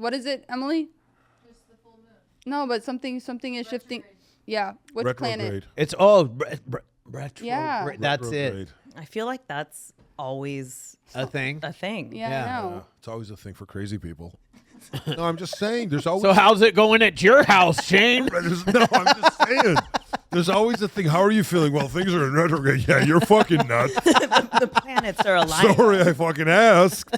what is it, Emily? It's the full moon. No, but something is shifting. Yeah, which planet? It's retro. Yeah. That's it. I feel like that's always A thing. Yeah, I know. It's always a thing for crazy people. No, I'm just saying. There's always. So how's it going at your house, Shane? No, I'm just saying. There's always a thing. How are you feeling? Well, things are in retrograde. Yeah, you're fucking nuts. the planets are aligned. Sorry, I fucking asked.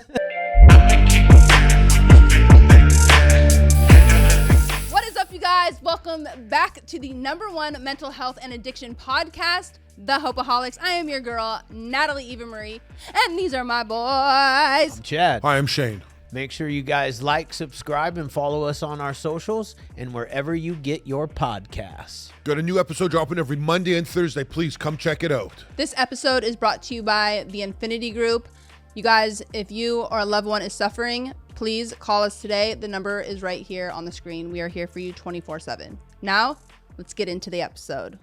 What is up, you guys? Welcome back to the #1 mental health and addiction podcast, the Hopeaholics. I am your girl, Natalie Eva Marie, and these are my boys. I'm Chad. Hi, I'm Shane. Make sure you guys like, subscribe, and follow us on our socials and wherever you get your podcasts. Got a new episode dropping every Monday and Thursday. Please come check it out. This episode is brought to you by the Infinity Group. You guys, if you or a loved one is suffering, please call us today. The number is right here on the screen. We are here for you 24/7. Now, let's get into the episode.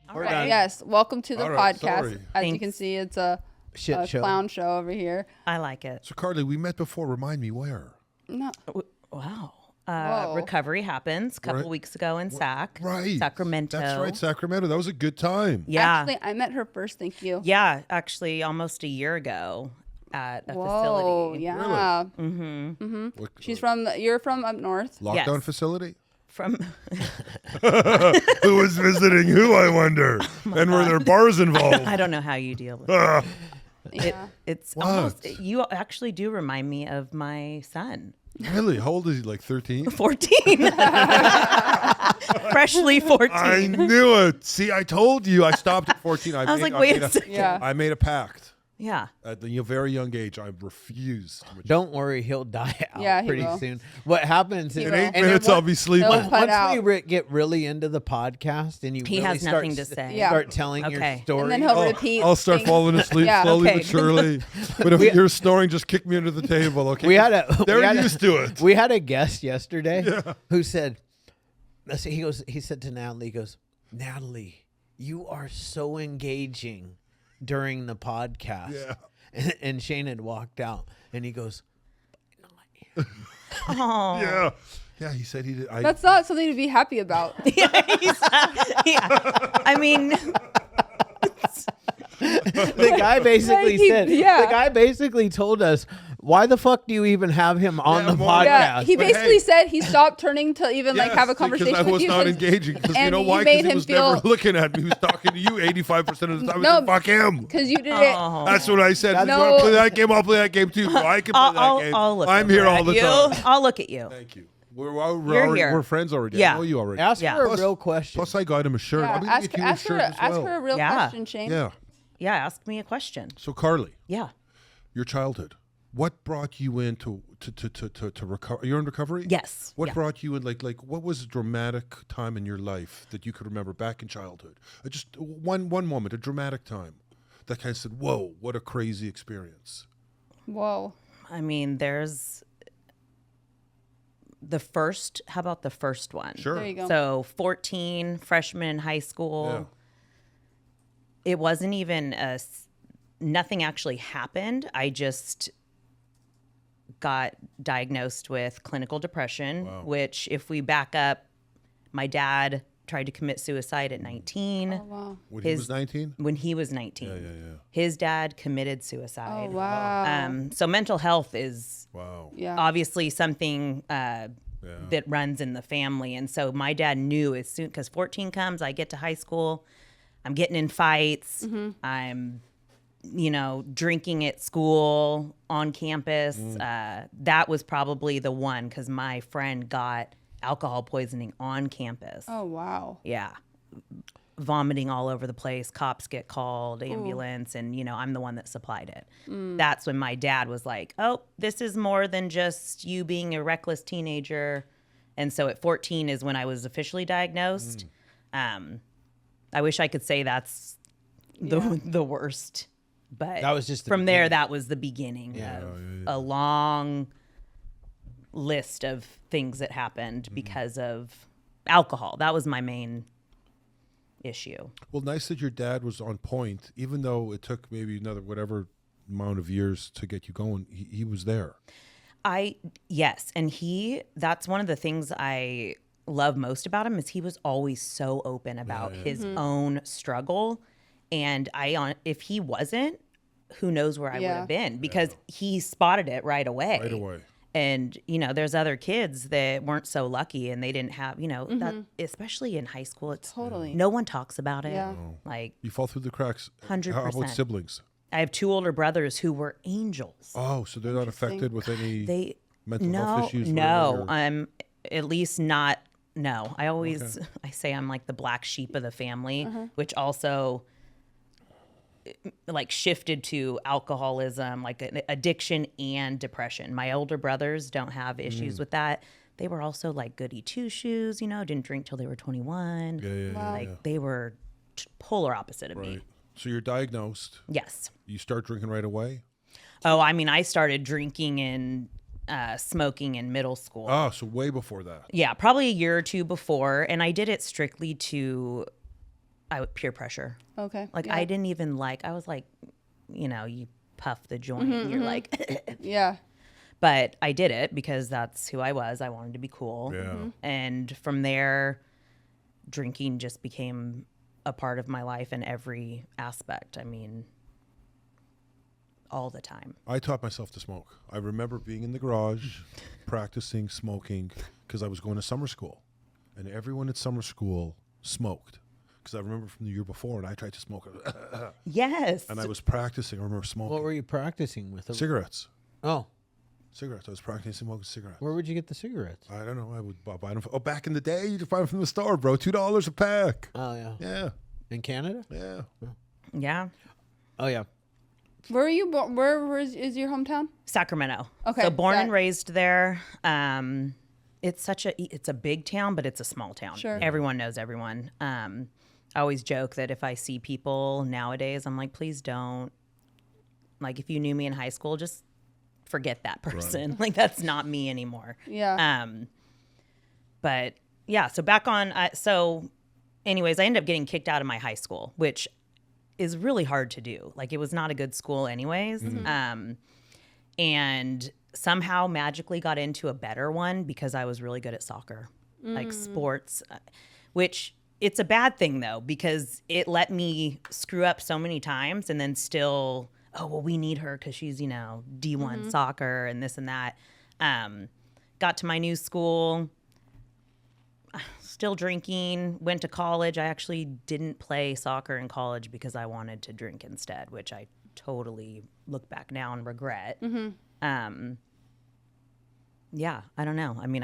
All right. Yes, welcome to the podcast. Sorry. As you Thanks. can see, it's a Shit show. clown show over here. I like it. So, Carly, we met before. Remind me where? No, Wow. Whoa. Recovery happens a couple Right. weeks ago in Right. Sacramento. That's right, Sacramento. That was a good time. Yeah. actually, I met her first. Thank you. Yeah, actually almost a year ago at a Whoa, facility. yeah. What- You're from up north. Lockdown Yes. facility? From Who was visiting who, I wonder? And were there bars involved? I don't know how you deal with it. Yeah. It's What? almost, you actually do remind me of my son. Really? How old is he? Like 13? 14. Freshly 14. I knew it. See, I told you. I stopped at 14. I was like, wait a second. Yeah. I made a pact. Yeah. At the very young age, I refused. Don't worry, he'll die out Yeah, he pretty will. soon. What happens He is, will. In 8 and minutes, then I'll be sleeping. He'll put once out. we get really into the podcast and you He really has start, nothing to say. Yeah. start telling your Okay. story. And then he'll repeat. I'll start things. falling asleep Yeah. slowly Okay. but surely. But if you're snoring, just kick me under the table, okay? They're used to it. We had a guest yesterday who said, he said to Natalie, he goes, Natalie, you are so engaging during the podcast. Yeah. And Shane had walked out and he goes, Oh. Yeah. Yeah, he said he did. That's not something to be happy about. Yeah. I mean, the guy basically yeah. the guy basically told us, why the fuck do you even have him on the well, podcast? Yeah, he But basically hey. said he stopped turning to even like have a conversation because I was with you. not engaging. Because you and know you why? made Because he him was feel- never looking at me. He was talking to you 85% of the time. No, No, fuck him. Because you did it. oh. That's what I said. No. You want to play that game? I'll play that game too. So I can play that game. I'll look I'm over here at all the you. time. I'll look at you. Thank you. You're here. We're friends already. Yeah. I know you already. Ask Yeah. her a Plus- real question. Plus, I got him a shirt. Yeah, I'm gonna ask, get you a ask, her, shirt as ask well. her a real Yeah. question, Shane. Yeah. Yeah, ask me a question. So, Carly, Yeah. your childhood. What brought you into to recover? You're in recovery. Yes. What Yeah. brought you in? Like what was a dramatic time in your life that you could remember back in childhood? Just one moment, a dramatic time that kind of said, "Whoa, what a crazy experience." Whoa. I mean, there's the first. How about the first one? Sure. There you go. So 14, freshman in high school. It wasn't even nothing actually happened. I just got diagnosed with clinical depression, which if we back up, my dad tried to commit suicide at 19. Oh, wow. When he was 19. When he was 19. Yeah. His dad committed Oh, suicide. wow. So mental health is Wow. Yeah. obviously something that runs in the family. And so my dad knew as soon, because 14 comes, I get to high school, I'm getting in fights, I'm, drinking at school, on campus. That was probably the one, because my friend got alcohol poisoning on campus. Oh, wow. Yeah. Vomiting all over the place. Cops get called, ambulance, and, I'm the one that supplied it. That's when my dad was like, oh, this is more than just you being a reckless teenager. And so at 14 is when I was officially diagnosed. I wish I could say that's the worst. But That was just the from there, beginning. that was the beginning of a long list of things that happened because of alcohol. That was my main issue. Well, nice that your dad was on point, even though it took maybe another whatever amount of years to get you going. He was there. Yes. And that's one of the things I love most about him is he was always so open about his own struggle. And if he wasn't, who knows where I would have been, because he spotted it right away. Right away. And, there's other kids that weren't so lucky and they didn't have, that, especially in high school, it's Totally. no one talks about it. Yeah. Like You fall through the cracks. 100%. How about siblings? I have 2 older brothers who were angels. Oh, so they're not affected with any mental No, health issues? no, or- I'm at least not. No, I always I say I'm like the black sheep of the family, which also like shifted to alcoholism, like addiction and depression. My older brothers don't have issues with that. They were also like goody two shoes, didn't drink till they were 21. Yeah. They were polar opposite of me. Right. So you're diagnosed. Yes. You start drinking right away? Oh, I mean, I started drinking and smoking in middle school. Oh, so way before that. Yeah, probably a year or two before. And I did it strictly to peer pressure. Okay. Like, yeah. I didn't even I was like, you puff the joint and you're like, Yeah. but I did it because that's who I was. I wanted to be cool. Yeah. And from there, drinking just became a part of my life in every aspect. I mean, all the time. I taught myself to smoke. I remember being in the garage practicing smoking because I was going to summer school. And everyone at summer school smoked. Because I remember from the year before, and I tried to smoke it. Yes. And I was practicing. I remember smoking. What were you practicing with? Cigarettes. Oh, Cigarettes. I was practicing smoking cigarettes. where would you get the cigarettes? I don't know. I would buy them. Oh, back in the day, you'd buy them from the store, bro. $2 a pack. Oh, yeah. Yeah. In Canada? Yeah. Yeah. Oh, yeah. Where are you born? Where is your hometown? Sacramento. Okay, So born and Sac. raised there. It's a big town, but it's a small town. Sure. Everyone knows everyone. I always joke that if I see people nowadays, I'm like, please don't. Like, if you knew me in high school, just forget that person. Like, that's not me anymore. Yeah. But yeah, so back on. Anyways, I ended up getting kicked out of my high school, which is really hard to do. Like, it was not a good school anyways. And somehow magically got into a better one because I was really good at soccer, like sports, which it's a bad thing though, because it let me screw up so many times and then still, oh, well, we need her because she's, D1 soccer and this and that. Got to my new school, still drinking, went to college. I actually didn't play soccer in college because I wanted to drink instead, which I totally look back now and regret. Yeah, I don't know. I mean,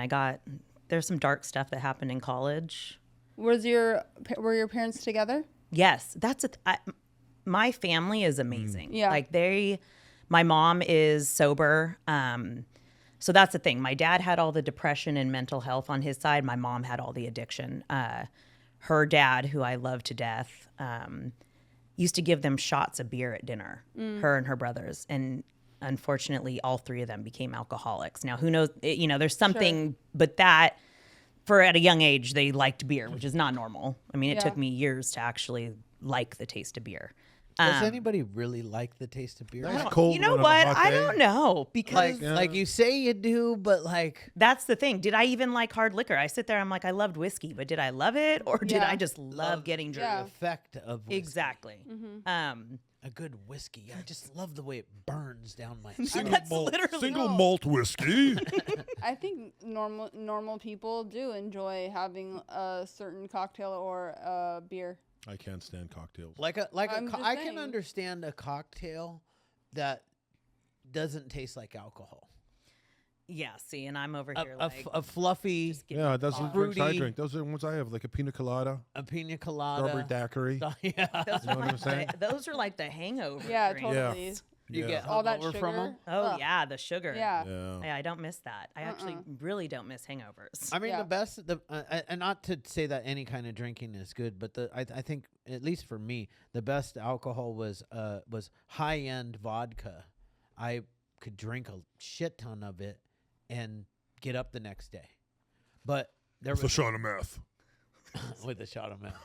there's some dark stuff that happened in college. were your parents together? Yes, my family is amazing. Yeah. Like my mom is sober. So that's the thing. My dad had all the depression and mental health on his side. My mom had all the addiction. Her dad, who I love to death, used to give them shots of beer at dinner, her and her brothers. And unfortunately, all 3 of them became alcoholics. Now, who knows, there's something, but that, at a young age, they liked beer, which is not normal. I mean, it took me years to actually like the taste of beer. Does anybody really like the taste of beer? Nice cold You know one on what? a hot I day. don't know, because Like you say you do, but like that's the thing. Did I even like hard liquor? I sit there, I'm like, I loved whiskey, but did I love it, or did Yeah. I just love getting drunk? Yeah. effect of whiskey. Exactly. A good whiskey. I just love the way it burns down my That's literally Single malt whiskey. I think normal people do enjoy having a certain cocktail or a beer. I can't stand cocktails. I'm just I can saying. understand a cocktail that doesn't taste like alcohol. Yeah. See, and I'm over here like A fluffy, Yeah, that's the drinks I fruity- drink. Those are the ones I have, like a pina colada, a pina colada. strawberry daiquiri. Yeah. those You know what I'm saying? those are like the hangover. Yeah, drinks. totally. You Yeah. get All that hungover sugar. from them. Oh Ugh. yeah, the sugar. Yeah. Yeah. Yeah, I don't miss that. I actually really don't miss hangovers. I mean, Yeah. the best, and not to say that any kind of drinking is good, but I think, at least for me, the best alcohol was high end vodka. I could drink a shit ton of it and get up the next day. But there With a was shot of meth. with a shot of meth.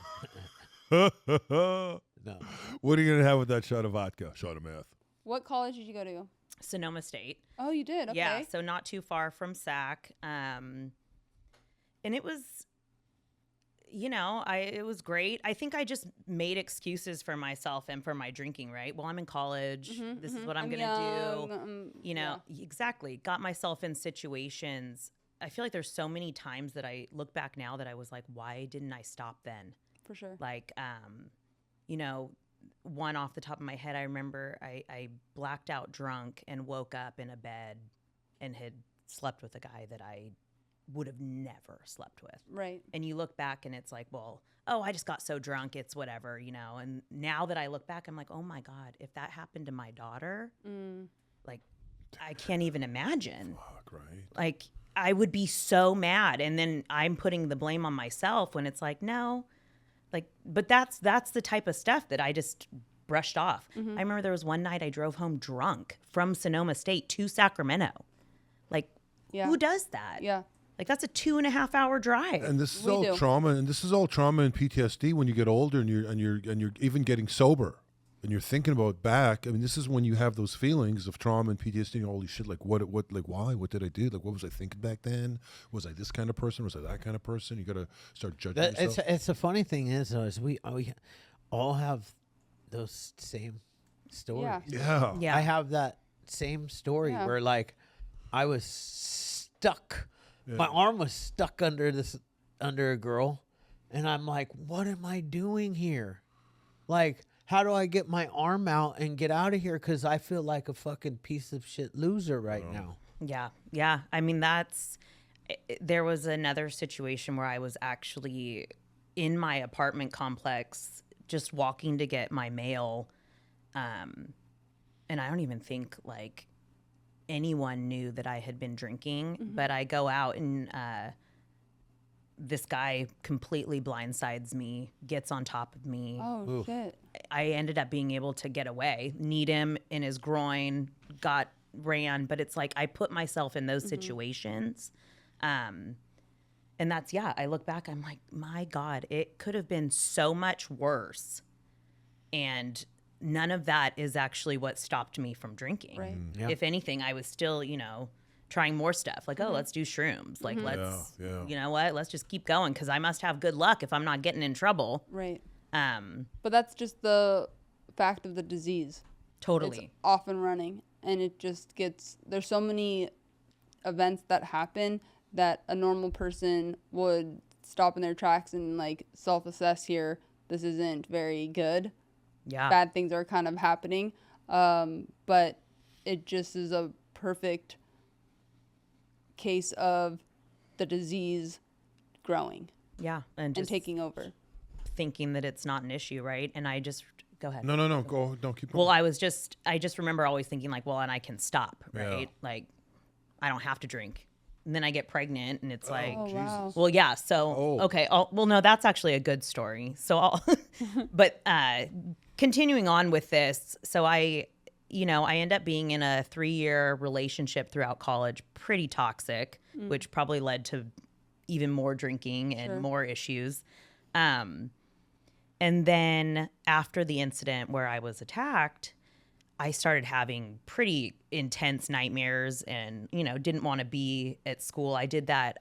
What No, are you gonna have with that shot of vodka? Shot of meth. What college did you go to? Sonoma State. Oh, you did? Okay. Yeah, so not too far from Sac. And it was, it was great. I think I just made excuses for myself and for my drinking, right? Well, I'm in college. This is what I'm going to do. Exactly. Got myself in situations. I feel like there's so many times that I look back now that I was like, why didn't I stop then? For sure. Like, one off the top of my head, I remember I blacked out drunk and woke up in a bed and had slept with a guy that I would have never slept with. Right. And you look back and it's like, well, I just got so drunk. It's whatever, And now that I look back, I'm like, oh my God, if that happened to my daughter, like, I can't even imagine. Fuck, right. Like, I would be so mad. And then I'm putting the blame on myself when it's like, no, like, but that's the type of stuff that I just brushed off. I remember there was one night I drove home drunk from Sonoma State to Sacramento. Like, who does that? Yeah. Like, that's a 2.5 hour drive. And this is all trauma, and this is all trauma and PTSD when you get older and you're even getting sober. And you're thinking about back. I mean, this is when you have those feelings of trauma and PTSD. And holy shit! Like, what? Like, why? What did I do? Like, what was I thinking back then? Was I this kind of person? Was I that kind of person? You got to start judging yourself. It's the funny thing is we all have those same stories. Yeah. I have that same story where like I was stuck. Yeah. My arm was stuck under a girl, and I'm like, what am I doing here? Like, how do I get my arm out and get out of here? Because I feel like a fucking piece of shit loser right now. Yeah. Yeah. I mean, there was another situation where I was actually in my apartment complex just walking to get my mail. And I don't even think like anyone knew that I had been drinking, but I go out and this guy completely blindsides me, gets on top of me. Oh, shit. I ended up being able to get away, kneed him in his groin, ran. But it's like I put myself in those situations. And that's, I look back, I'm like, my God, it could have been so much worse. And none of that is actually what stopped me from drinking. Right. Yeah. If anything, I was still, trying more stuff. Like, let's do shrooms. Like, let's, you know what? Let's just keep going because I must have good luck if I'm not getting in trouble. Right. But that's just the fact of the disease. Totally. It's off and running. And it just there's so many events that happen that a normal person would stop in their tracks and like self-assess here. This isn't very good. Yeah. Bad things are kind of happening. But it just is a perfect case of the disease growing. Yeah. And taking over. Thinking that it's not an issue, right? And I just go ahead. No. Go. Don't keep going. Well, I just remember always thinking like, well, and I can stop, right? Yeah. Like, I don't have to drink. And then I get pregnant, and it's like, wow. well, yeah. So okay. Well, no, that's actually a good story. So but continuing on with this, so I end up being in a 3-year relationship throughout college, pretty toxic, which probably led to even more drinking and more issues. And then after the incident where I was attacked, I started having pretty intense nightmares and, didn't want to be at school. I did that.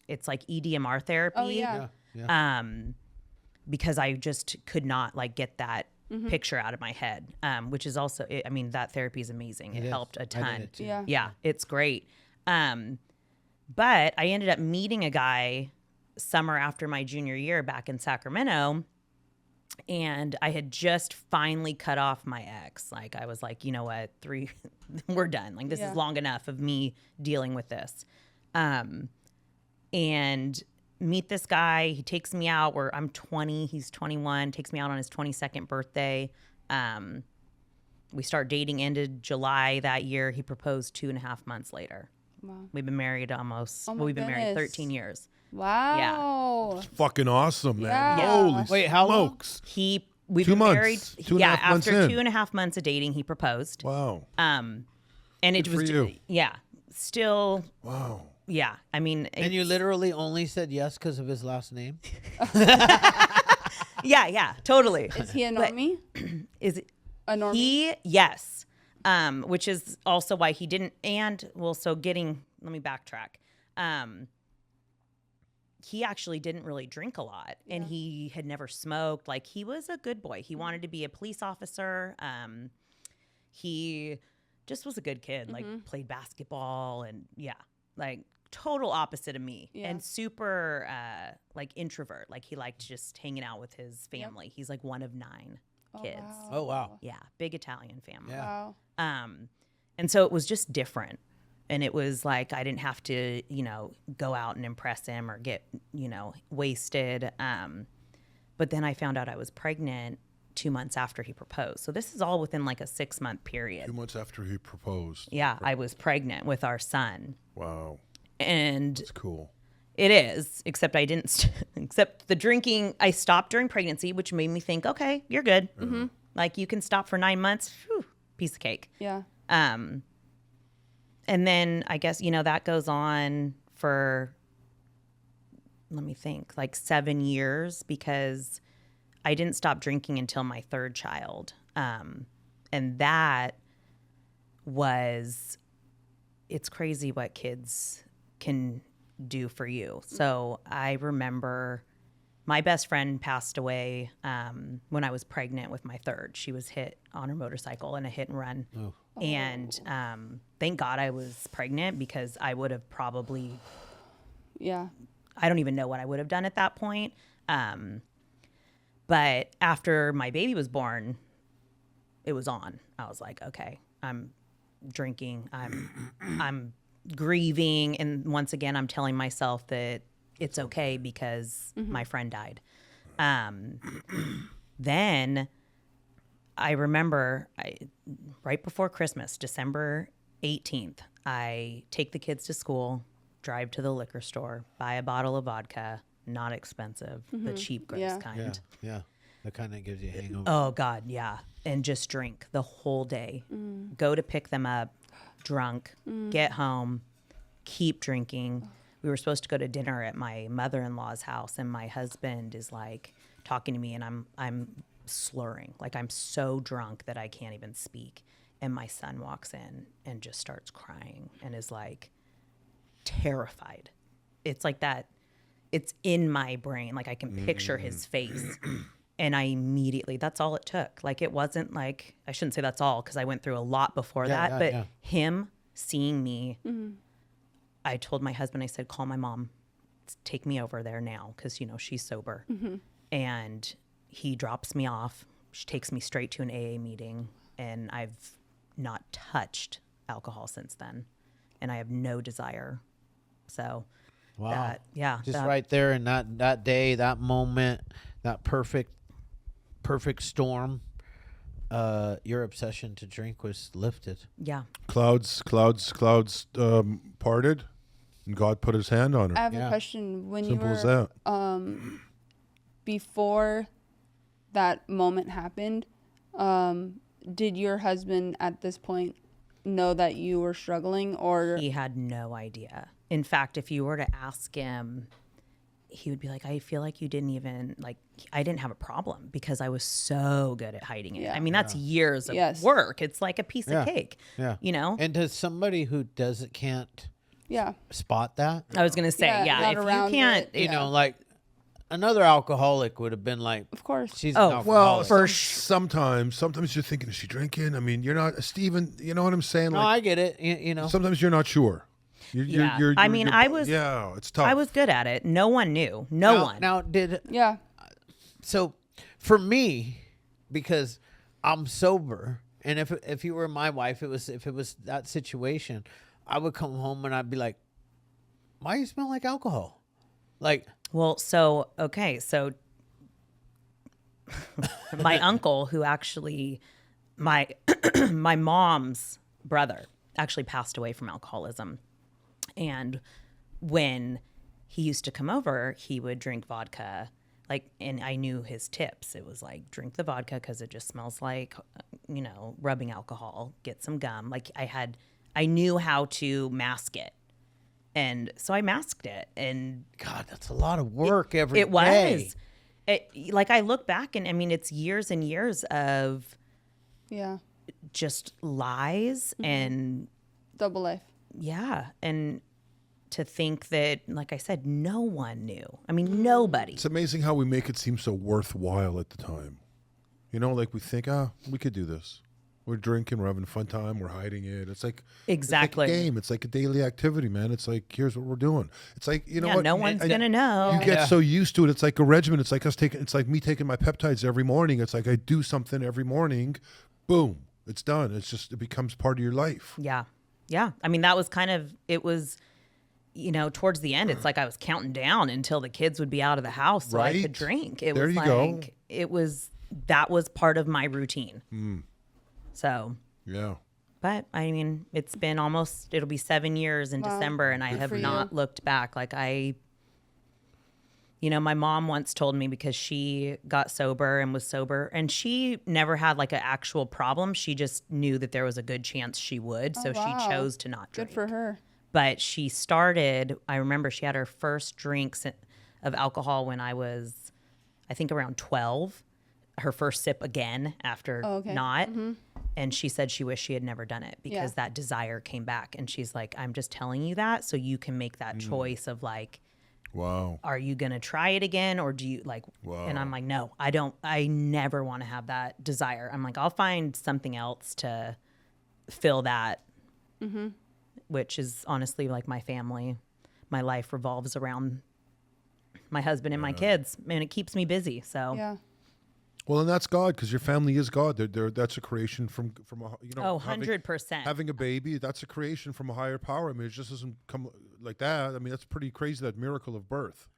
It's like EDMR therapy. Oh, yeah. Because I just could not like get that picture out of my head, which is also, that therapy is amazing. It helped a ton. I did it too. Yeah. It's great. But I ended up meeting a guy summer after my junior year back in Sacramento. And I had just finally cut off my ex. Like I was like, you know what, 3, we're done. Like this is long enough of me dealing with this. And meet this guy. He takes me out where I'm 20, he's 21, takes me out on his 22nd birthday. We start dating, ended July that year. He proposed 2.5 months later. Wow. We've been married we've been married 13 years. Wow. It's fucking awesome, man. Yeah. Holy Wait, how long? smokes. We've 2 been months. married. 2.5 months after in. 2.5 months of dating, he proposed. Wow. And it Good was for you. still Wow. yeah. I mean, And you literally only said yes because of his last name? yeah, totally. Is he a normie? Is it A normie? yes. which is also why he didn't. And well, so let me backtrack. He actually didn't really drink a lot, and he had never smoked. Like, he was a good boy. He wanted to be a police officer. He just was a good kid, like played basketball, and like total opposite of me, and super like introvert. Like, he liked just hanging out with his family. He's like one of 9 kids. Wow. Oh, wow. Yeah, big Italian family. Yeah. Wow. And so it was just different. And it was like I didn't have to, go out and impress him or get, wasted. But then I found out I was pregnant 2 months after he proposed. So this is all within like a 6-month period. 2 months after he proposed. Yeah, I was pregnant with our son. Wow. And That's cool. it is, except I didn't, except the drinking, I stopped during pregnancy, which made me think, okay, you're good. Mm-hmm. Like, you can stop for 9 months. Whew, piece of cake. Yeah. And then I guess, that goes on for, let me think, like 7 years, because I didn't stop drinking until my 3rd child. And that was, it's crazy what kids can do for you. So I remember my best friend passed away when I was pregnant with my 3rd. She was hit on her motorcycle in a hit and run. Oh. And thank God I was pregnant, because I would have probably, Yeah. I don't even know what I would have done at that point. But after my baby was born, it was on. I was like, okay, I'm drinking, I'm grieving. And once again, I'm telling myself that it's okay because my friend died. Then I remember right before Christmas, December 18th, I take the kids to school, drive to the liquor store, buy a bottle of vodka, not expensive, the cheap, gross kind. Yeah. That kind of gives you a hangover. Oh, God, yeah. And just drink the whole day. Go to pick them up, drunk, get home, keep drinking. We were supposed to go to dinner at my mother-in-law's house, and my husband is like talking to me, and I'm slurring. Like, I'm so drunk that I can't even speak. And my son walks in and just starts crying and is like terrified. It's like that. It's in my brain. Like, I can picture his face. And I immediately, that's all it took. Like, it wasn't like, I shouldn't say that's all, because I went through a lot before that. But him seeing me, I told my husband, I said, call my mom. Take me over there now, because, she's sober. And he drops me off. She takes me straight to an AA meeting. And I've not touched alcohol since then. And I have no desire. So, Wow. Just that, right there in that day, that moment, that perfect storm, your obsession to drink was lifted. Yeah. Clouds parted, and God put his hand on her. I have a question. When Simple you as were that. Before that moment happened, did your husband at this point know that you were struggling, or He had no idea. In fact, if you were to ask him, he would be like, I feel like you didn't even, like, I didn't have a problem because I was so good at hiding it. Yeah. I mean, that's years of work. It's like a piece of cake, And to somebody who can't spot that, I was going to say, not if you around can't, it. you know, like another alcoholic would have been like, of course, she's an alcoholic. Well, For sometimes you're thinking, is she drinking? I mean, you're not, Steven, you know what I'm saying? No, I get it. You know, Sometimes you're not sure. I mean, I was, it's tough. I was good at it. No one knew. No one. Now, so for me, because I'm sober, and if you were my wife, if it was that situation, I would come home and I'd be like, why do you smell like alcohol? Like, well, so my uncle, who actually, my mom's brother, actually passed away from alcoholism. And when he used to come over, he would drink vodka, and I knew his tips. It was like, drink the vodka because it just smells like, rubbing alcohol. Get some gum. Like, I knew how to mask it. And so I masked it. And God, that's a lot of work every day. It was. Like, I look back and I mean, it's years and years of just lies and Double life. yeah. And to think that, like I said, no one knew. I mean, nobody. It's amazing how we make it seem so worthwhile at the time. You know, like we think, we could do this. We're drinking, we're having a fun time, we're hiding it. It's like Exactly. It's like a game. It's like a daily activity, man. It's like, here's what we're doing. It's like, you know what? No one's gonna know. You get so used to it. It's like a regimen. It's like it's like me taking my peptides every morning. It's like I do something every morning. Boom. It's done. It becomes part of your life. Yeah. Yeah. I mean, that was it was, you know, towards the end, it's like I was counting down until the kids would be out of the house so I could drink. That was part of my routine. So, yeah. But I mean, it'll be 7 years in December, and I have not looked back. Like my mom once told me, because she got sober and was sober, and she never had like an actual problem. She just knew that there was a good chance she would. So she chose to not drink. Good for her. But I remember she had her first drinks of alcohol when I was, I think, around 12. Her first sip again after not. Mm-hmm. And she said she wished she had never done it because that desire came back. And she's like, I'm just telling you that so you can make that choice of like, wow, are you going to try it again? Or do you like, and I'm like, no, I never want to have that desire. I'm like, I'll find something else to fill that, which is honestly like my family. My life revolves around my husband and my kids, and it keeps me busy. So yeah. Well, and that's God, because your family is God. That's a creation from 100%. Having a baby, that's a creation from a higher power. I mean, it just doesn't come like that. I mean, that's pretty crazy, that miracle of birth.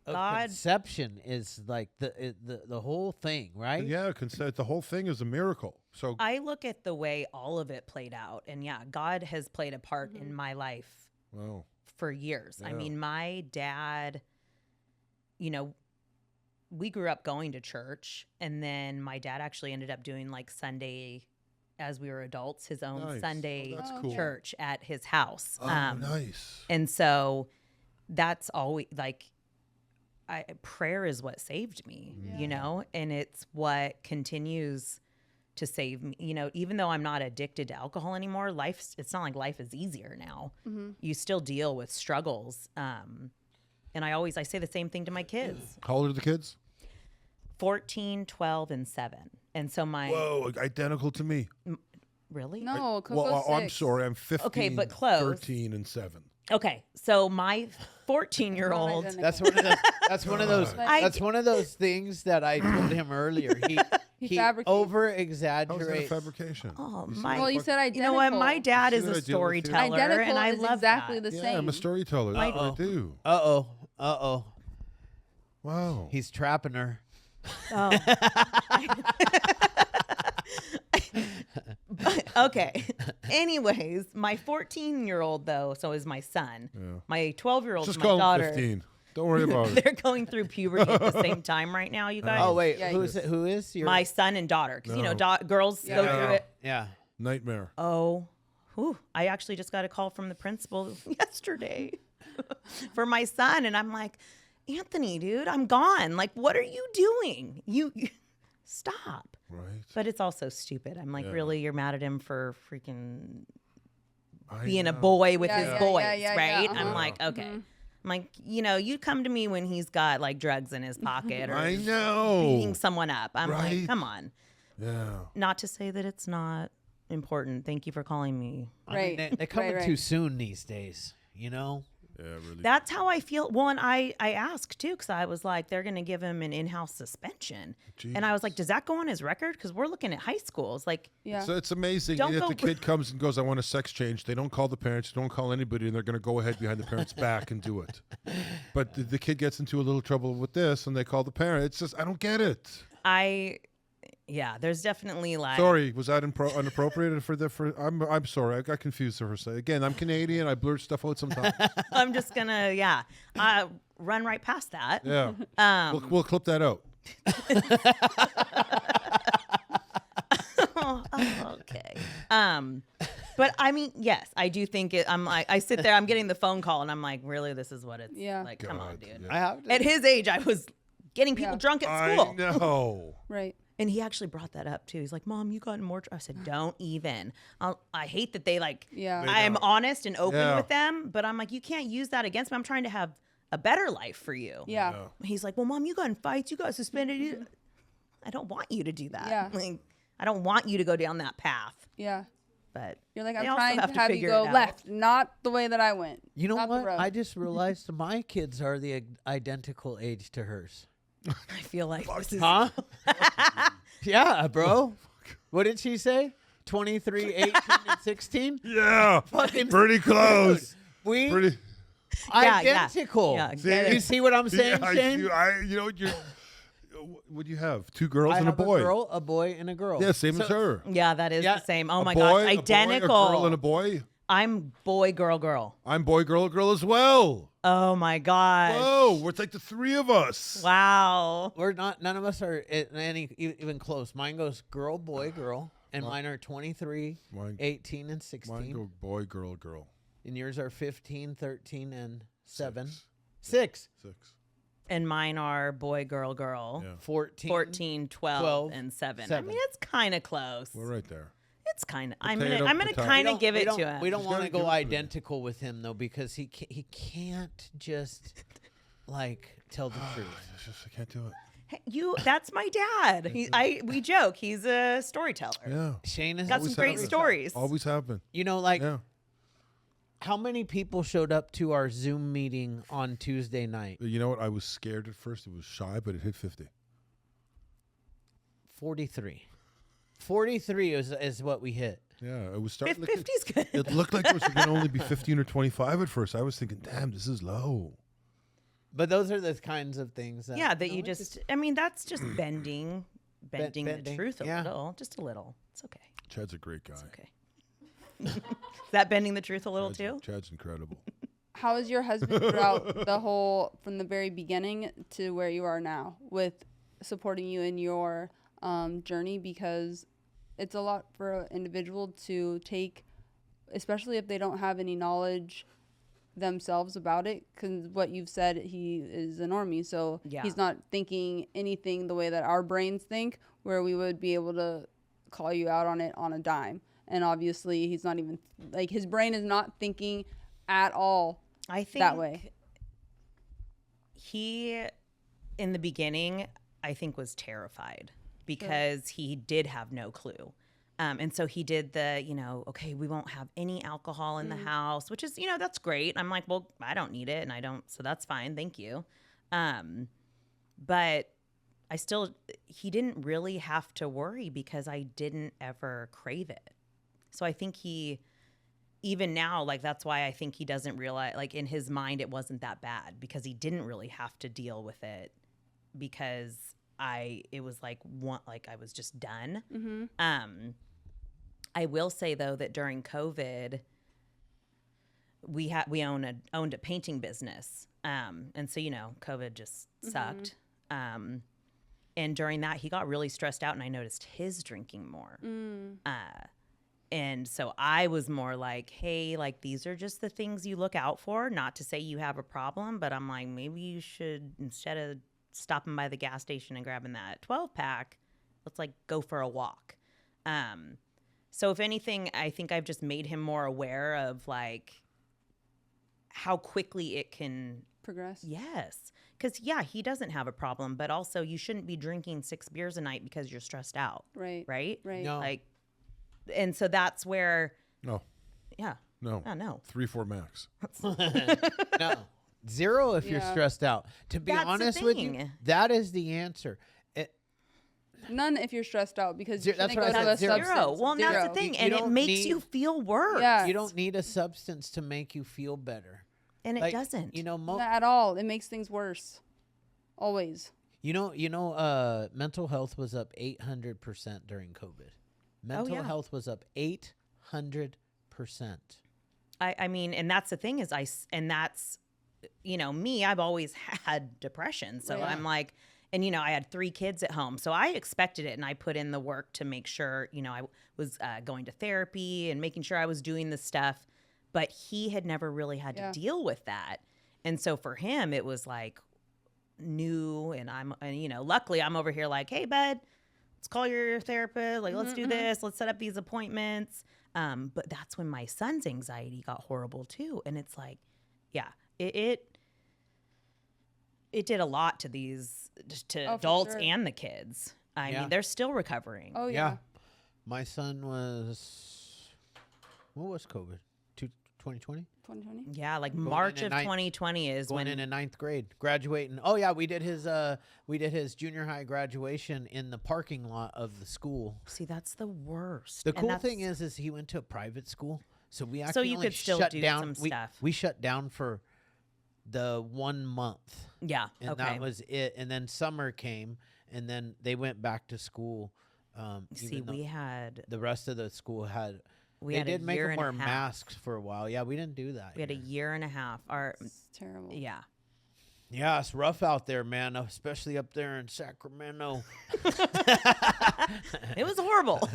Conception is like the whole thing, right? Yeah, the whole thing is a miracle. So I look at the way all of it played out, and God has played a part in my life for years. Yeah. I mean, my dad, we grew up going to church, and then my dad actually ended up doing like Sunday, as we were adults, his own Sunday church at his house. Oh, nice. And so that's always like, prayer is what saved me, and it's what continues to save me. Even though I'm not addicted to alcohol anymore, it's not like life is easier now. Mm-hmm. You still deal with struggles. And I say the same thing to my kids. How old are the kids? 14, 12, and 7. And so Whoa, identical to me. Really? No, Coco's 6. I'm sorry. I'm 15, okay, but close. 13, and 7. Okay, so my 14-year-old. That's one of those things that I told him earlier. He over exaggerates. Fabrication. Oh my! Well, you said identical. You know what? My dad is a storyteller, identical, and I love exactly that. the same. Yeah, I'm a storyteller. That's what I do. Wow. He's trapping her. Oh. Okay. Anyways, my 14-year-old though, so is my son. Yeah. My 12-year-old is my daughter. Just call him 15. Don't worry about it. They're going through puberty at the same time right now, you guys. Oh wait, who is your my son and daughter? Because girls go through it. Yeah. Nightmare. Oh, I actually just got a call from the principal yesterday for my son, and I'm like, Anthony, dude, I'm gone. Like, what are you doing? You stop. Right. But it's also stupid. I'm like, really, you're mad at him for freaking being a boy with his boys, right? Yeah. Uh-huh. I'm like, okay. Mm-hmm. I'm like, you come to me when he's got like drugs in his pocket or I know beating someone up. I'm like, come on. Yeah. Not to say that it's not important. Thank you for calling me. Right. I mean, they're coming too soon these days, Yeah, really. That's how I feel. Well, and I asked too, because I was like, they're going to give him an in-house suspension. Jeez. And I was like, does that go on his record? Because we're looking at high schools. Like, So it's amazing if the kid comes and goes, I want a sex change. They don't call the parents. They don't call anybody. And they're going to go ahead behind the parents' back and do it. But the kid gets into a little trouble with this and they call the parent. It's just, I don't get it. There's definitely like. Sorry, was that inappropriate I'm sorry, I got confused for a second. Again, I'm Canadian. I blurt stuff out sometimes. I'm just gonna run right past that. Yeah. We'll clip that out. Okay. But I mean, yes, I do think it. I'm like, I sit there, I'm getting the phone call, and I'm like, really, this is what it's like. God, come on, dude. Yeah. I have to. At his age, I was getting people drunk at school. I know. Right. And he actually brought that up too. He's like, Mom, you got in more. I said, don't even. I hate that they like, Yeah. I am honest and open Yeah. with them, but I'm like, you can't use that against me. I'm trying to have a better life for you. Yeah. He's like, well, Mom, you got in fights. You got suspended. I don't want you to do that. Yeah. Like, I don't want you to go down that path. Yeah. But You're like, they I'm also trying to have you figure go it out. left, not the way that I went. You know Not the what? road. I just realized my kids are the identical age to hers. I feel like this is Huh? Yeah, bro. What did she say? 23, 18, and 16? Yeah. Fucking Pretty close. We Pretty. identical. Yeah, See? get it. You see what I'm saying, Yeah, Shane? you know what you're. What do you have? 2 girls I and a have boy. a girl, a boy, and a girl. Yeah, same as her. Yeah, that is Yeah. the same. Oh A my boy, gosh, a boy, identical. A girl and a boy. I'm boy, girl, girl. I'm boy, girl as well. Oh my god. Whoa, it's like the 3 of us. Wow. We're not. None of us are even close. Mine goes girl, boy, girl, and mine are 23, Mine- 18, and 16. Mine go boy, girl. And yours are 15, 13, and 7. 6. 6. And mine are boy, girl, girl. Yeah. 14, 12, 12, and 7. I 7. mean, it's kind of close. We're right there. It's kind of. I'm Potato, gonna potato. kind We of don't- give we it don't- to him. We don't He's want to gotta go give it to me. identical with him though, because he can't just like tell the truth. It's just, I can't do it. Hey, that's my dad. We joke. He's a storyteller. Yeah. Shane is Got some great stories. Always have been. You know, like Yeah. how many people showed up to our Zoom meeting on Tuesday night? You know what? I was scared at first. It was shy, but it hit 50. 43. 43 is what we hit. Yeah, it was starting. 50's good. It looked like there was going to only be 15 or 25 at first. I was thinking, damn, this is low. But those are the kinds of things that Yeah, that know, you it's just. I mean, that's just bending the bending, truth a yeah. little, just a little. It's okay. Chad's a great guy. It's okay. Is that bending the truth a little too? Chad's incredible. How is your husband throughout the whole, from the very beginning to where you are now, with supporting you in your journey? Because it's a lot for an individual to take, especially if they don't have any knowledge themselves about it. Because what you've said, he is a normie, so Yeah. he's not thinking anything the way that our brains think, where we would be able to call you out on it on a dime. And obviously, he's not even, like, his brain is not thinking at all I think that way. He, in the beginning, I think was terrified because he did have no clue. And so he did the, okay, we won't have any alcohol in the house, which is, that's great. I'm like, well, I don't need it. And I don't, so that's fine. Thank you. But he didn't really have to worry because I didn't ever crave it. So I think even now, like, that's why I think he doesn't realize, like, in his mind, it wasn't that bad because he didn't really have to deal with it because it was like I was just done. Mm-hmm. I will say though that during COVID, we owned a painting business. And so, COVID just sucked. And during that, he got really stressed out and I noticed his drinking more. And so I was more like, hey, like, these are just the things you look out for. Not to say you have a problem, but I'm like, maybe you should, instead of stopping by the gas station and grabbing that 12-pack, let's like go for a walk. So if anything, I think I've just made him more aware of like how quickly it can Progress. Yes. Because, yeah, he doesn't have a problem, but also you shouldn't be drinking 6 beers a night because you're stressed out. Right. Right? Right. No. Like, and so that's where, No, yeah. no. Oh, no. 3-4 max. No. 0 if you're Yeah. stressed out. To be That's the honest with you, thing. that is the answer. None if you're stressed out because you That's shouldn't what go I to said, a zero. substance. Well, and that's the Zero. thing. You And it don't makes need- you feel worse. Yeah. You don't need a substance to make you feel better. And it Like, doesn't. Not at all. It makes things worse. Always. Mental health was up 800% during COVID. Mental yeah. health was up 800%. I mean, and that's the thing is me, I've always had depression. So Yeah. I'm like, and, I had 3 kids at home. So I expected it and I put in the work to make sure, I was going to therapy and making sure I was doing this stuff. But he had never really had to deal with that. And so for him, it was like new. And luckily I'm over here like, hey, bud, let's call your therapist. Like, let's do this. Let's set up these appointments. But that's when my son's anxiety got horrible too. And it's like, yeah, it did a lot to these, to adults and the kids. I mean, they're still recovering. Oh, yeah. My son was, what was COVID? 2020? 2020? Yeah, like March of 2020 is going when into ninth grade, graduating. Oh yeah, we did his junior high graduation in the parking lot of the school. See, that's the worst. The cool thing is he went to a private school, so we actually so you only could still shut do down. some stuff. We shut down for the 1 month. Yeah, and that was it. And then summer came, and then they went back to school. See, we had the rest of the school had. They did make them wear masks for a while. Yeah, we didn't do that. We had a year and a half. It's terrible. Yeah. Yeah, it's rough out there, man, especially up there in Sacramento. It was horrible.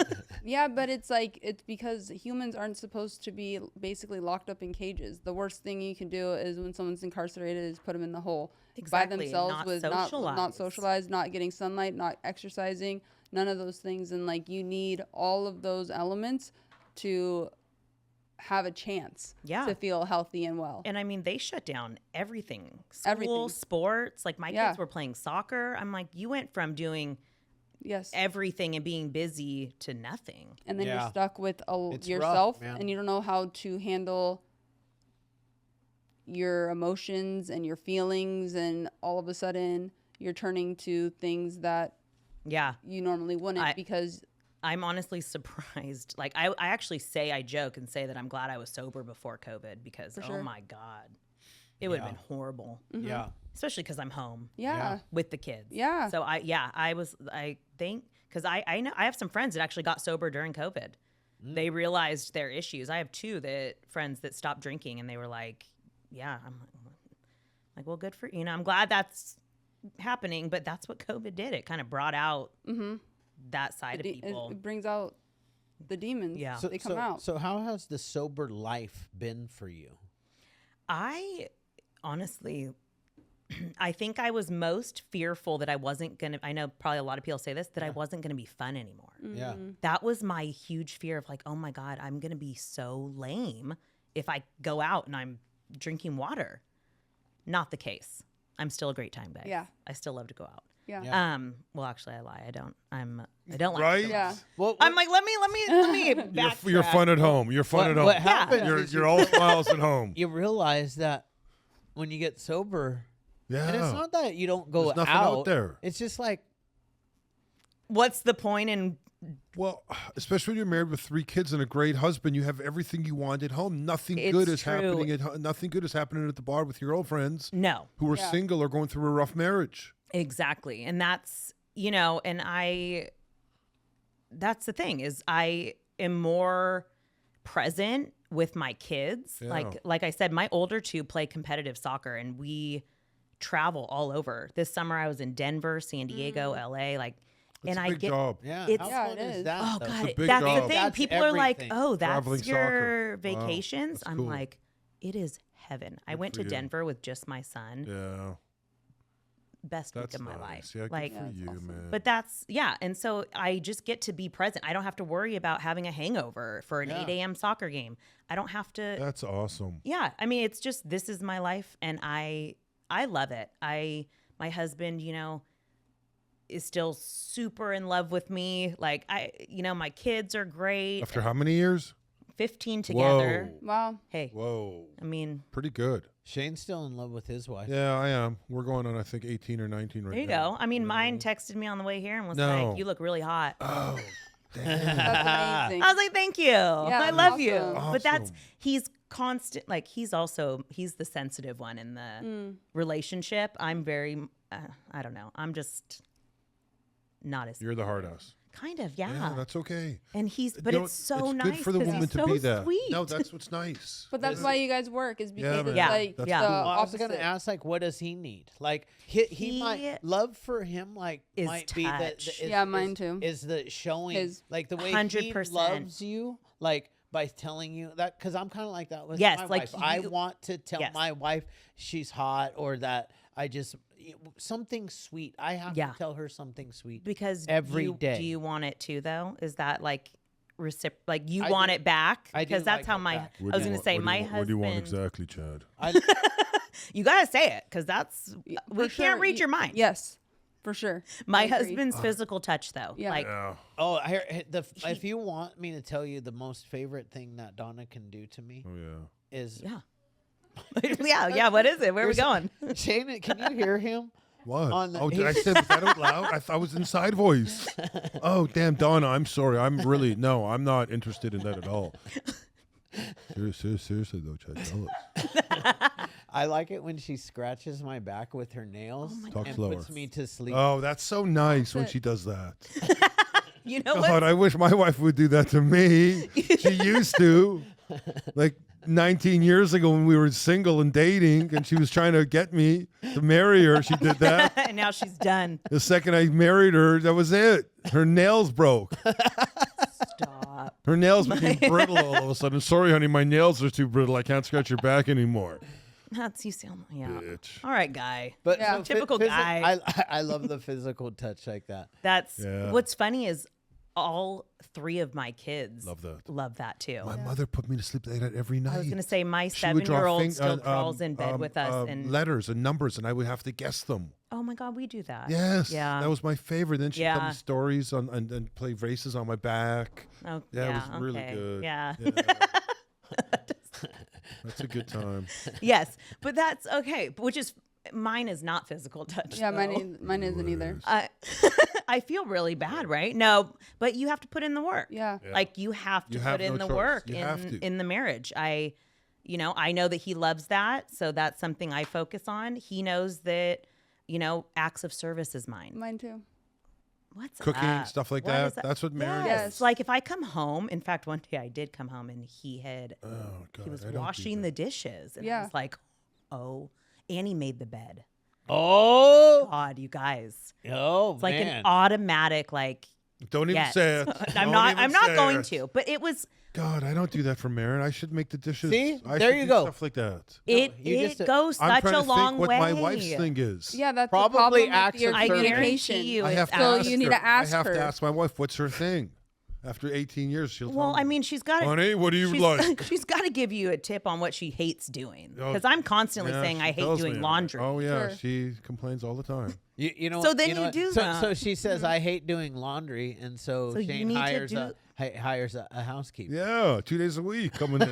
Yeah, but it's like, it's because humans aren't supposed to be basically locked up in cages. The worst thing you can do is when someone's incarcerated is put them in the hole by themselves, not with not socialized, not getting sunlight, not exercising, none of those things. And like, you need all of those elements to have a chance to feel healthy and well. And I mean, they shut down everything. School, sports. Like, my kids were playing soccer. I'm like, you went from doing everything and being busy to nothing. And then you're stuck with yourself, and you don't know how to handle your emotions and your feelings, and all of a sudden you're turning to things that you normally wouldn't, because I'm honestly surprised. Like, I actually I joke and say that I'm glad I was sober before COVID, because oh my God, it would have been horrible. Mm-hmm. Yeah. Especially because I'm home with the kids. Yeah. So I think, because I know I have some friends that actually got sober during COVID. They realized their issues. I have two friends that stopped drinking, and they were like, yeah, I'm like, well, good for you. I'm glad that's happening, but that's what COVID did. It kind of brought out that side of people. It brings out the demons. Yeah. They come out. So how has the sober life been for you? I honestly, I think I was most fearful that I wasn't going to, I know probably a lot of people say this, that I wasn't going to be fun anymore. Yeah. That was my huge fear of like, oh my God, I'm going to be so lame if I go out and I'm drinking water. Not the case. I'm still a great time guy. Yeah. I still love to go out. Yeah. Well, actually, I lie. I don't. I don't like. Right? Yeah. I'm like, let me. You're fun at home. You're fun at home. What happens? You're all smiles at home. You realize that when you get sober, Yeah. and it's not that you don't go There's nothing out there. It's just like, what's the point in? Well, especially when you're married with 3 kids and a great husband, you have everything you want at home. Nothing good is happening nothing good is happening at the bar with your old friends. No. Who are single or going through a rough marriage. Exactly. And that's, and that's the thing, is I am more present with my kids. Yeah. Like I said, my older 2 play competitive soccer, and we travel all over. This summer I was in Denver, San Diego, LA, It's a big job. yeah, It's- how fun it is is. that? Oh though? God, a big that's job. the thing. That's People are like, everything. "Oh, that's Traveling your soccer. Wow, vacations." that's I'm cool. like, it is heaven. I went for to you. Denver with just my son. Yeah. Best That's week of my nice. life. Yeah, good Like, for you, man. but that's and so I just get to be present. I don't have to worry about having a hangover for an 8 a.m. soccer game. I don't have to. That's awesome. Yeah, I mean, it's just, this is my life, and I love it. My husband, is still super in love with me. Like, my kids are great. After how many years? 15 together. Whoa. Wow. Hey, Whoa. I mean, Pretty good. Shane's still in love with his wife. Yeah, I am. We're going on, I think, 18 or 19 right there you now. go. I mean, mine texted me on the way here and was No. like, "You look really hot." Oh, damn. That's amazing. I was like, "Thank you. I love you." awesome. But that's, Awesome. he's constant. Like, he's the sensitive one in the relationship. I'm very, I don't know. I'm just not as You're the hard ass. kind of, Yeah, that's okay. And You but know, it's so it's nice good for the 'cause woman he's to so be that. sweet. No, that's what's nice. But that's why you guys work, is because man. it's Yeah. like That's the cool. Well, I was opposite. gonna ask, like, what does he need? Like, he might He love for him, like, is might be touch. the Yeah, mine too. Is the showing His like the way he 100%. loves you, like, by telling you that, because I'm kind of like that with Yes, my like wife. I you- want to tell Yes. my wife she's hot, or that I just something sweet. I have Yeah. to tell her something sweet Because every day. Do you want it too, though? Is that like like you I want do. it back? I do Because that's like how it my back. I was going to say my What do you want husband. exactly, Chad? You gotta say it because that's For we sure. can't read your mind. Yes, for sure. My I agree. husband's physical touch, though. Yeah. Like Yeah. Oh, if you want me to tell you the most favorite thing that Donna can do to me Oh yeah. is yeah. yeah. What is it? Where are we going? Shane, can you hear him? What? On the- Oh, did I say was that out loud? I thought it was inside voice. Oh, damn, Donna, I'm sorry. I'm not interested in that at all. Seriously though, Chad, tell us. I like it when she scratches my back with her nails Talk and slower. puts me to sleep. Oh, that's so nice when it. she does that. You know God, what? I wish my wife would do that to me. She used to. Like 19 years ago when we were single and dating and she was trying to get me to marry her, she did that. And now she's done. The second I married her, that was it. Her nails broke. Stop. Her nails became brittle all of a sudden. Sorry, honey, my nails are too brittle. I can't scratch your back anymore. That's you sound. Yeah. Bitch. All right, guy. But Yeah. Typical guy. I love the physical touch like that. That's Yeah. what's funny is all three of my kids Love that. love that too. My mother put me to sleep like that every night. I was gonna say my She would draw 7-year-old still thing- crawls in bed with us, and letters and numbers, and I would have to guess them. oh my god, we do that. Yes, Yeah. that was my favorite. Then she'd tell Yeah. me stories and play races on my back. Oh, Yeah, it was really okay. good. Yeah. That's a good time. Yes, but that's okay. Which is mine is not physical touch. Yeah, though. mine isn't either. I feel really bad, right? No, but you have to put in the work. Yeah. Like you have to You have put in no the choice. work You have to. in the marriage. I know that he loves that, so that's something I focus on. He knows that, acts of service is mine. Mine too. What's Cooking, up? stuff like What that. is That's what marriage Yes. is. Like if I come home, in fact, one day I did come home and he Oh, God, was I don't do washing that. the dishes, and I Yeah. was like, oh, and he made the bed. Oh, God, you guys, oh it's like man. an automatic like. Don't even Yes. say it. I'm Don't not. even I'm not say going it. to. But it was. God, I don't do that for Marin. I should make the dishes. See? I There should you do go. Stuff like that. you It just- goes I'm such trying a to long think what way. my wife's thing is. Yeah, that's Probably the problem with acts your of I service. guarantee communication. you, I it's have to So ask you need her. to ask I have her. to ask my wife what's her thing. After 18 years, she'll Well, tell me. I mean, she's got to. Honey, what do you like? She's got to give you a tip on what she hates doing. Oh, Because I'm constantly Yeah, saying she I hate tells doing me. laundry. Oh yeah, Sure. she complains all the time. You know. So then know you what? do so, that. So she says I hate doing laundry, and so, So you Shane need to hires a housekeeper. Yeah, 2 days a week coming in.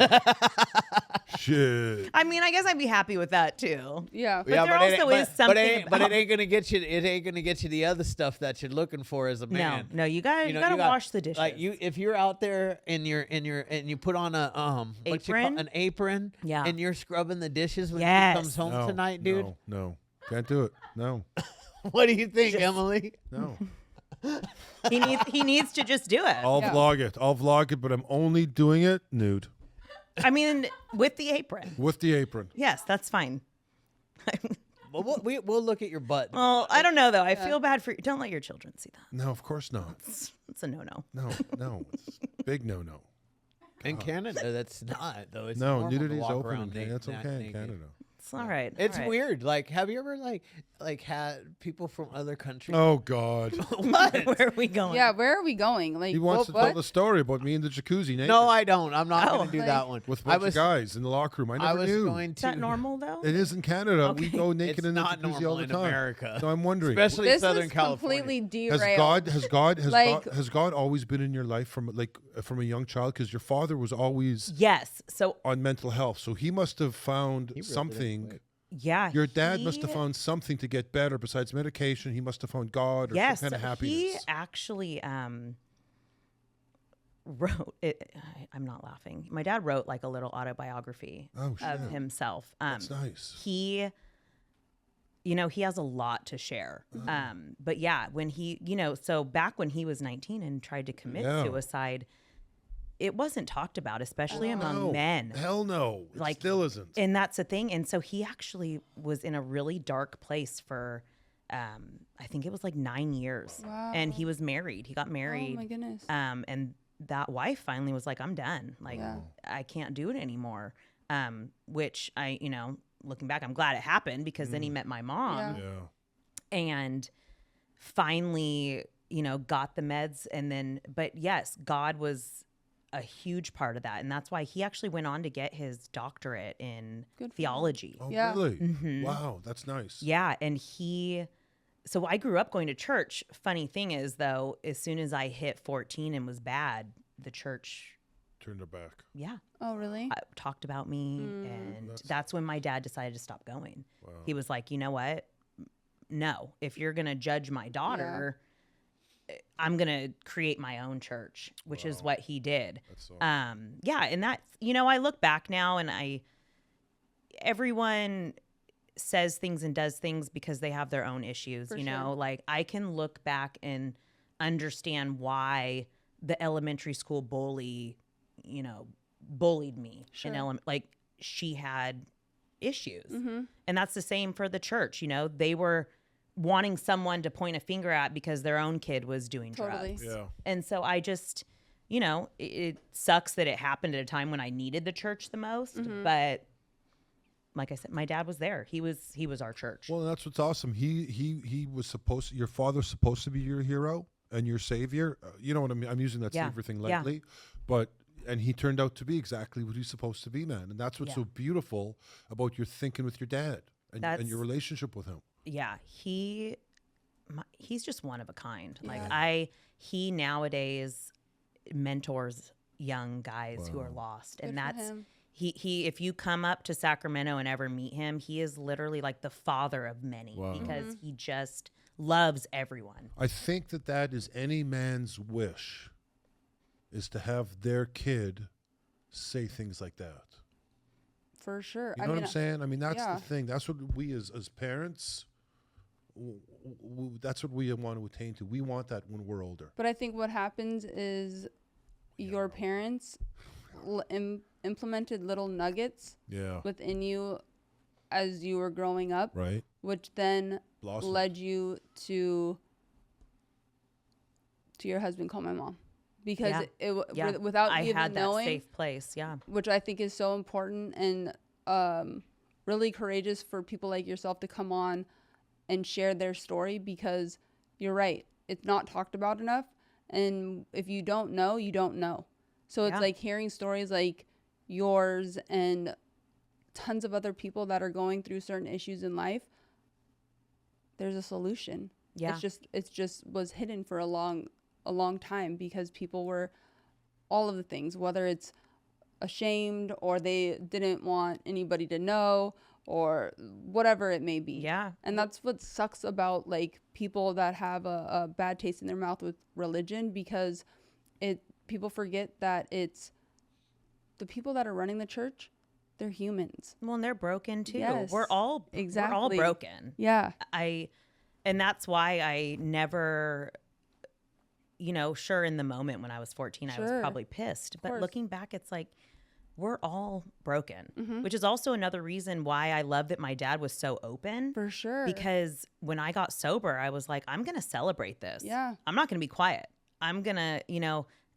Shit. I mean, I guess I'd be happy with that too. Yeah. But there also is something But about- it ain't gonna get you. It ain't gonna get you the other stuff that you're looking for as a man. No, you got to You know, gotta you got- wash the dishes. Like if you're out there and you put on a what you call- Apron? an apron, Yeah. and you're scrubbing the dishes when Yes. he comes home No, tonight, dude. No, can't do it. No, What do you think, Emily? no. he needs to just do it. I'll Yeah. vlog it. I'll vlog it, but I'm only doing it nude I mean, with the apron. with the apron. Yes, that's fine. Well, we'll look at your butt. Well, I don't know though. I feel bad for you. Don't let your children see that. No, of course not. It's a no-no. No. It's big no. In Canada, that's not though. It's No, normal to nudity's walk open. around That's naked. okay in Canada. It's all right. It's all right. weird. Like, have you ever like had people from other countries? Oh God. What? Where are we going? Yeah, where are we going? Like, He wants to what? tell the story about me in the jacuzzi naked No, I don't. I'm not Oh, going to do like- that one. with a I bunch was, of guys in the locker room. I I never was knew. going Is to. that normal though? It is in Canada. We Okay. go naked It's in the not jacuzzi all normal the in time. America. So I'm wondering. Especially This Southern was California. completely Has derailed. has God always been in your life from a young child? Because your father was always Yes. So on mental health, so he must have found He wrote it in something. quick. yeah, Your dad must he- have found something to get better besides medication. He must have found God or Yes, some kind of happiness. he actually wrote it. I'm not laughing. My dad wrote like a little autobiography Oh, shit. of himself. That's nice. He has a lot to share. But yeah, when he, so back when he was 19 and tried to commit Yeah. suicide, it wasn't talked about, especially among No. men. Hell no. It Like- still isn't. And that's the thing. And so he actually was in a really dark place for, I think it was like 9 years. Wow. And he was married. He got Oh married. my goodness. And that wife finally was like, I'm done. Like, Yeah. I can't do it anymore. Which I, looking back, I'm glad it happened because then he met my mom and finally, got the meds. And then, but yes, God was a huge part of that. And that's why he actually went on to get his doctorate in theology. Oh, Yeah. really? Wow, that's nice. Yeah. And so I grew up going to church. Funny thing is, though, as soon as I hit 14 and was bad, the church Turned her back. Oh, really? talked about me. And that's when my dad decided to stop going. Wow. He was like, you know what? No, if you're going to judge my daughter, I'm going to create my own church, which is what he did. That's so Yeah. And that's, I look back now and everyone says things and does things because they have their own issues, For you sure. know, like I can look back and understand why the elementary school bully, bullied me Sure. like she had issues. Mm-hmm. And that's the same for the church. They were wanting someone to point a finger at because their own kid was doing Totally. drugs. Yeah. And so I just, it sucks that it happened at a time when I needed the church the most. Mm-hmm. But like I said, my dad was there. He was our church. Well, that's what's awesome. He was your father's supposed to be your hero and your savior. You know what I mean? I'm using that Yeah. savior thing Yeah. lightly, and he turned out to be exactly what he's supposed to be, man. And that's what's so beautiful about your thinking with your dad and your relationship with him. Yeah, he's just one of a kind. Yeah. Like he nowadays mentors young guys who are lost, and Good for that's him. he. If you come up to Sacramento and ever meet him, he is literally like the father of many because he just loves everyone. I think that is any man's wish, is to have their kid say things like that. For sure. You know what I'm saying? I mean, that's yeah. the thing. That's what we as parents, that's what we want to attain to. We want that when we're older. But I think what happens is your parents implemented little nuggets Yeah. within you as you were growing up, Right. which then Blossom. led you to your husband call my mom. Because without I you even had that knowing, safe place. Yeah, which I think is so important and really courageous for people like yourself to come on and share their story, because you're right, it's not talked about enough, and if you don't know, you don't know. So it's like hearing stories like yours and tons of other people that are going through certain issues in life. There's a solution. Yeah. It's just was hidden for a long time because people were all of the things, whether it's ashamed or they didn't want anybody to know or whatever it may be. Yeah. And that's what sucks about like people that have a bad taste in their mouth with religion, because people forget that it's the people that are running the church, they're humans. well, and they're broken too. Yes, We're all exactly. broken. Yeah. And that's why I never, sure, in the moment when I was 14, I was Sure. probably pissed. But course. looking back, it's like, we're all broken, Mm-hmm. which is also another reason why I love that my dad was so open. For sure. Because when I got sober, I was like, I'm going to celebrate this. Yeah. I'm not going to be quiet. I'm going to,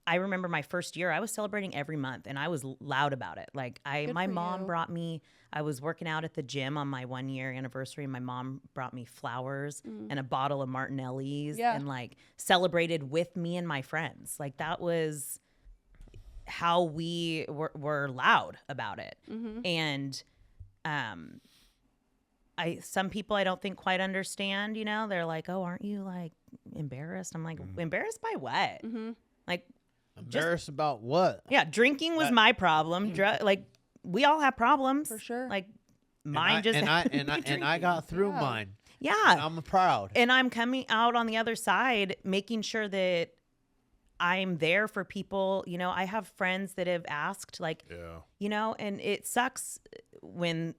I remember my first year, I was celebrating every month and I was loud about it. Like my for mom you. brought me, I was working out at the gym on my 1 year anniversary and my mom brought me flowers and a bottle of Martinelli's Yeah. and like celebrated with me and my friends. Like that was how we were loud about it. And some people I don't think quite understand, they're like, oh, aren't you like embarrassed? I'm like, embarrassed by what? Like, Embarrassed about what? yeah, drinking was my problem. Like we all have problems. For sure. Like mine and I got through Yeah. mine. yeah. I'm proud. And I'm coming out on the other side, making sure that I'm there for people. I have friends that have asked, like, Yeah. and it sucks when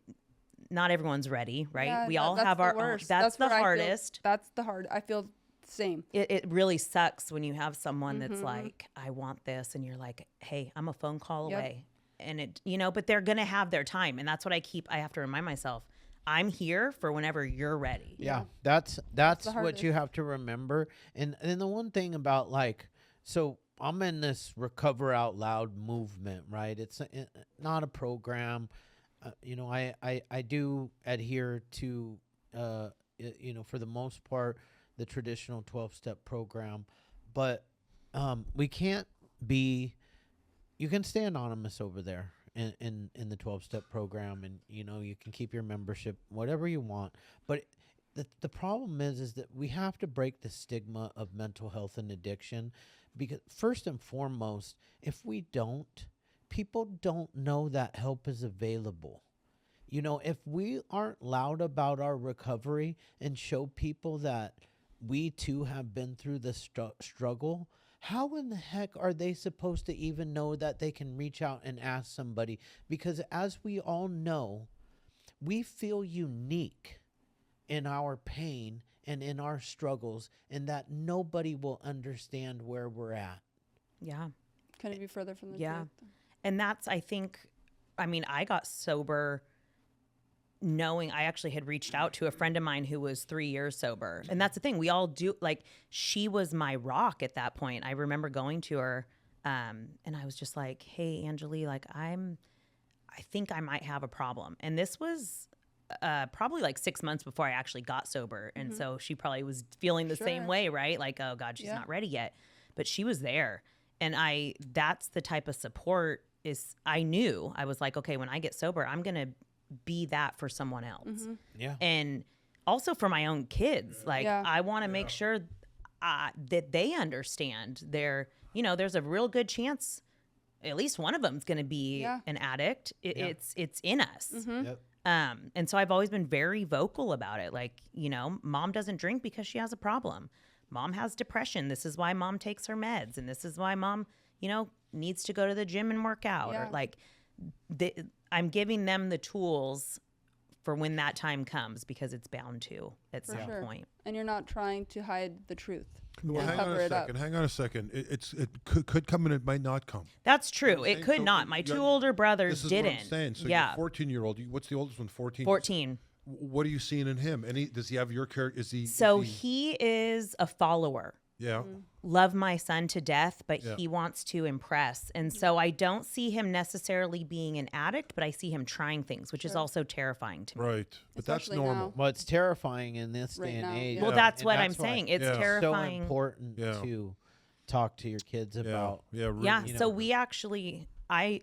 not everyone's ready, right? Yeah, We all that's have the our own. worst. That's the what I feel- hardest. That's the hard. I feel the same. It really sucks when you have someone that's like, I want this. And you're like, hey, I'm a phone call Yep. away. And but they're going to have their time. And that's what I have to remind myself. I'm here for whenever you're ready. Yeah, that's the what hardest. you have to remember. And then the one thing about like, so I'm in this Recover Out Loud movement, right? It's not a program. I do adhere to, for the most part, the traditional 12-step program, but we can't be. You can stay anonymous over there in the 12-step program, and you can keep your membership, whatever you want. But the problem is that we have to break the stigma of mental health and addiction, because first and foremost, if we don't, people don't know that help is available. If we aren't loud about our recovery and show people that we too have been through the struggle, how in the heck are they supposed to even know that they can reach out and ask somebody? Because as we all know, we feel unique in our pain and in our struggles, and that nobody will understand where we're at. Yeah. Can it be further from the Yeah. truth? And that's, I got sober knowing I actually had reached out to a friend of mine who was 3 years sober. And that's the thing. We all do, like, she was my rock at that point. I remember going to her and I was just like, hey, Angeli, like, I think I might have a problem. And this was probably like 6 months before I actually got sober. And so she probably was feeling the same way, right? Like, oh God, she's not ready yet. But she was there. And that's the type of support I knew. I was like, okay, when I get sober, I'm going to be that for someone else. Yeah. And also for my own kids. Like, I want to make sure that they understand there's a real good chance at least one of them is going to be an addict. It's in us. Yep. And so I've always been very vocal about it. Like, mom doesn't drink because she has a problem. Mom has depression. This is why mom takes her meds. And this is why mom, needs to go to the gym and work out. Or like, I'm giving them the tools for when that time comes, because it's bound to at some point. And you're not trying to hide the truth. Well, hang on a second. It could come and it might not come. That's true. It could not. My two older brothers didn't. What I'm saying. So your 14-year-old, what's the oldest one? 14? 14. What are you seeing in him? Does he have your character? He is a follower. Yeah. Love my son to death, but he wants to impress. And so I don't see him necessarily being an addict, but I see him trying things, which is also terrifying to me. Right. But Especially that's normal. now. Well, it's terrifying in this day and age. Well, that's And what I'm that's why saying. It's it's terrifying. so important to talk to your kids about. Yeah. Really, Yeah. So I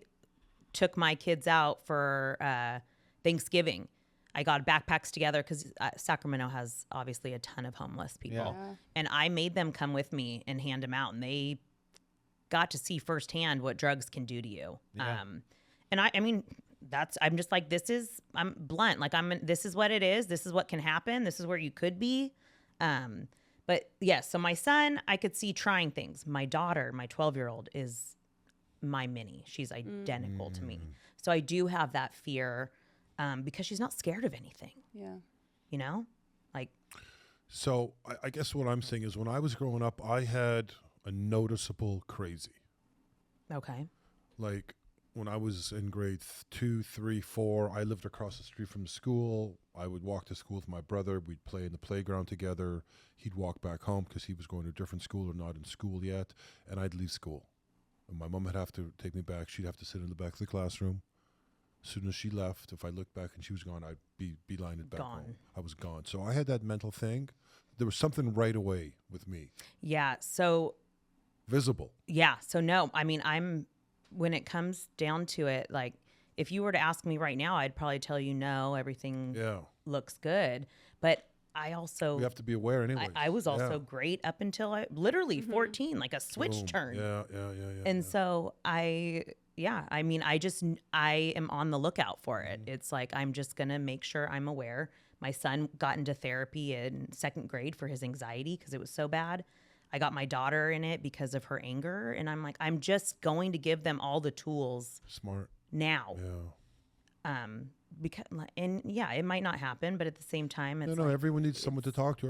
took my kids out for Thanksgiving. I got backpacks together because Sacramento has obviously a ton of homeless people. Yeah. And I made them come with me and hand them out. And they got to see firsthand what drugs can do to you. Yeah. And I'm just like, I'm blunt. Like, this is what it is. This is what can happen. This is where you could be. But yes, so my son, I could see trying things. My daughter, my 12-year-old, is my mini. She's identical to me. So I do have that fear. Because she's not scared of anything. Yeah. Like. So I guess what I'm saying is, when I was growing up, I had a noticeable crazy. Okay. Like, when I was in grade 2, 3, 4, I lived across the street from school. I would walk to school with my brother. We'd play in the playground together. He'd walk back home because he was going to a different school or not in school yet. And I'd leave school. And my mom would have to take me back. She'd have to sit in the back of the classroom. As soon as she left, if I looked back and she was gone, I'd be beelined back home. I was gone. So I had that mental thing. There was something right away with me. Yeah. So. Visible. Yeah. So no, when it comes down to it, like, if you were to ask me right now, I'd probably tell you no, everything looks good. But I also. We have to be aware anyway. I was also great up until I literally 14, like a switch turned. Yeah. And so I am on the lookout for it. It's like, I'm just going to make sure I'm aware. My son got into therapy in 2nd grade for his anxiety because it was so bad. I got my daughter in it because of her anger. And I'm like, I'm just going to give them all the tools. Smart. Now. Yeah. Because it might not happen, but at the same time, it's everyone needs someone to talk to.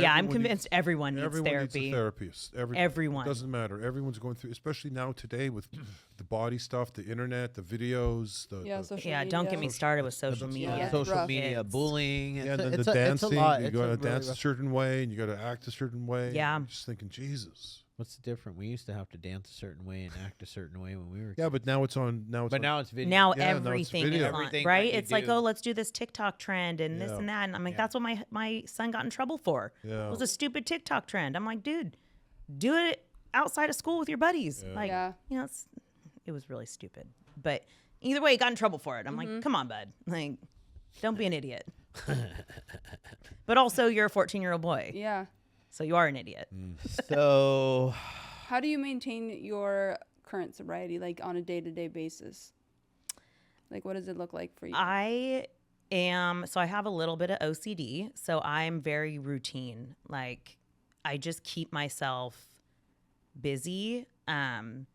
I'm convinced everyone needs therapy. Everyone needs a therapist. Everyone. It doesn't matter. Everyone's going through, especially now today with the body stuff, the internet, the videos, social media. Don't get me started with social media. Social media, bullying. And then the dancing. You got to dance a certain way, and you got to act a certain way. Yeah. I'm just thinking, Jesus. What's the difference? We used to have to dance a certain way and act a certain way when we were. Yeah, but now it's on. But now it's video. Now Yeah, now it's everything is video. on, Everything right? that you It's like, do. oh, let's do this TikTok trend and this Yeah. and that. And I'm like, Yeah. that's what my son got in trouble for. Yeah. It was a stupid TikTok trend. I'm like, dude, do it outside of school with your buddies. Yeah. Like, Yeah. you know, it was really stupid. But either way, he got in trouble for it. I'm like, come on, bud. Like, don't be an idiot. But also, you're a 14-year-old boy. Yeah. So you are an idiot. So How do you maintain your current sobriety, like on a day-to-day basis? Like, what does it look like for you? So I have a little bit of OCD. So I'm very routine. Like, I just keep myself busy. And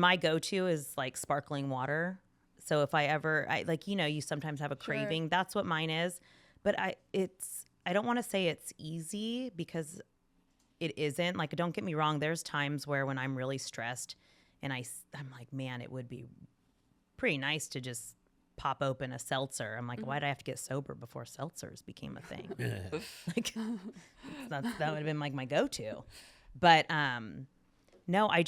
my go-to is like sparkling water. So if I like, you know, you sometimes have a Sure. craving. That's what mine is. But I don't want to say it's easy because it isn't. Like, don't get me wrong. There's times where when I'm really stressed and I'm like, man, it would be pretty nice to just pop open a seltzer. I'm like, why did I have to get sober before seltzers became a thing? Like, that would have been like my go-to. But no, I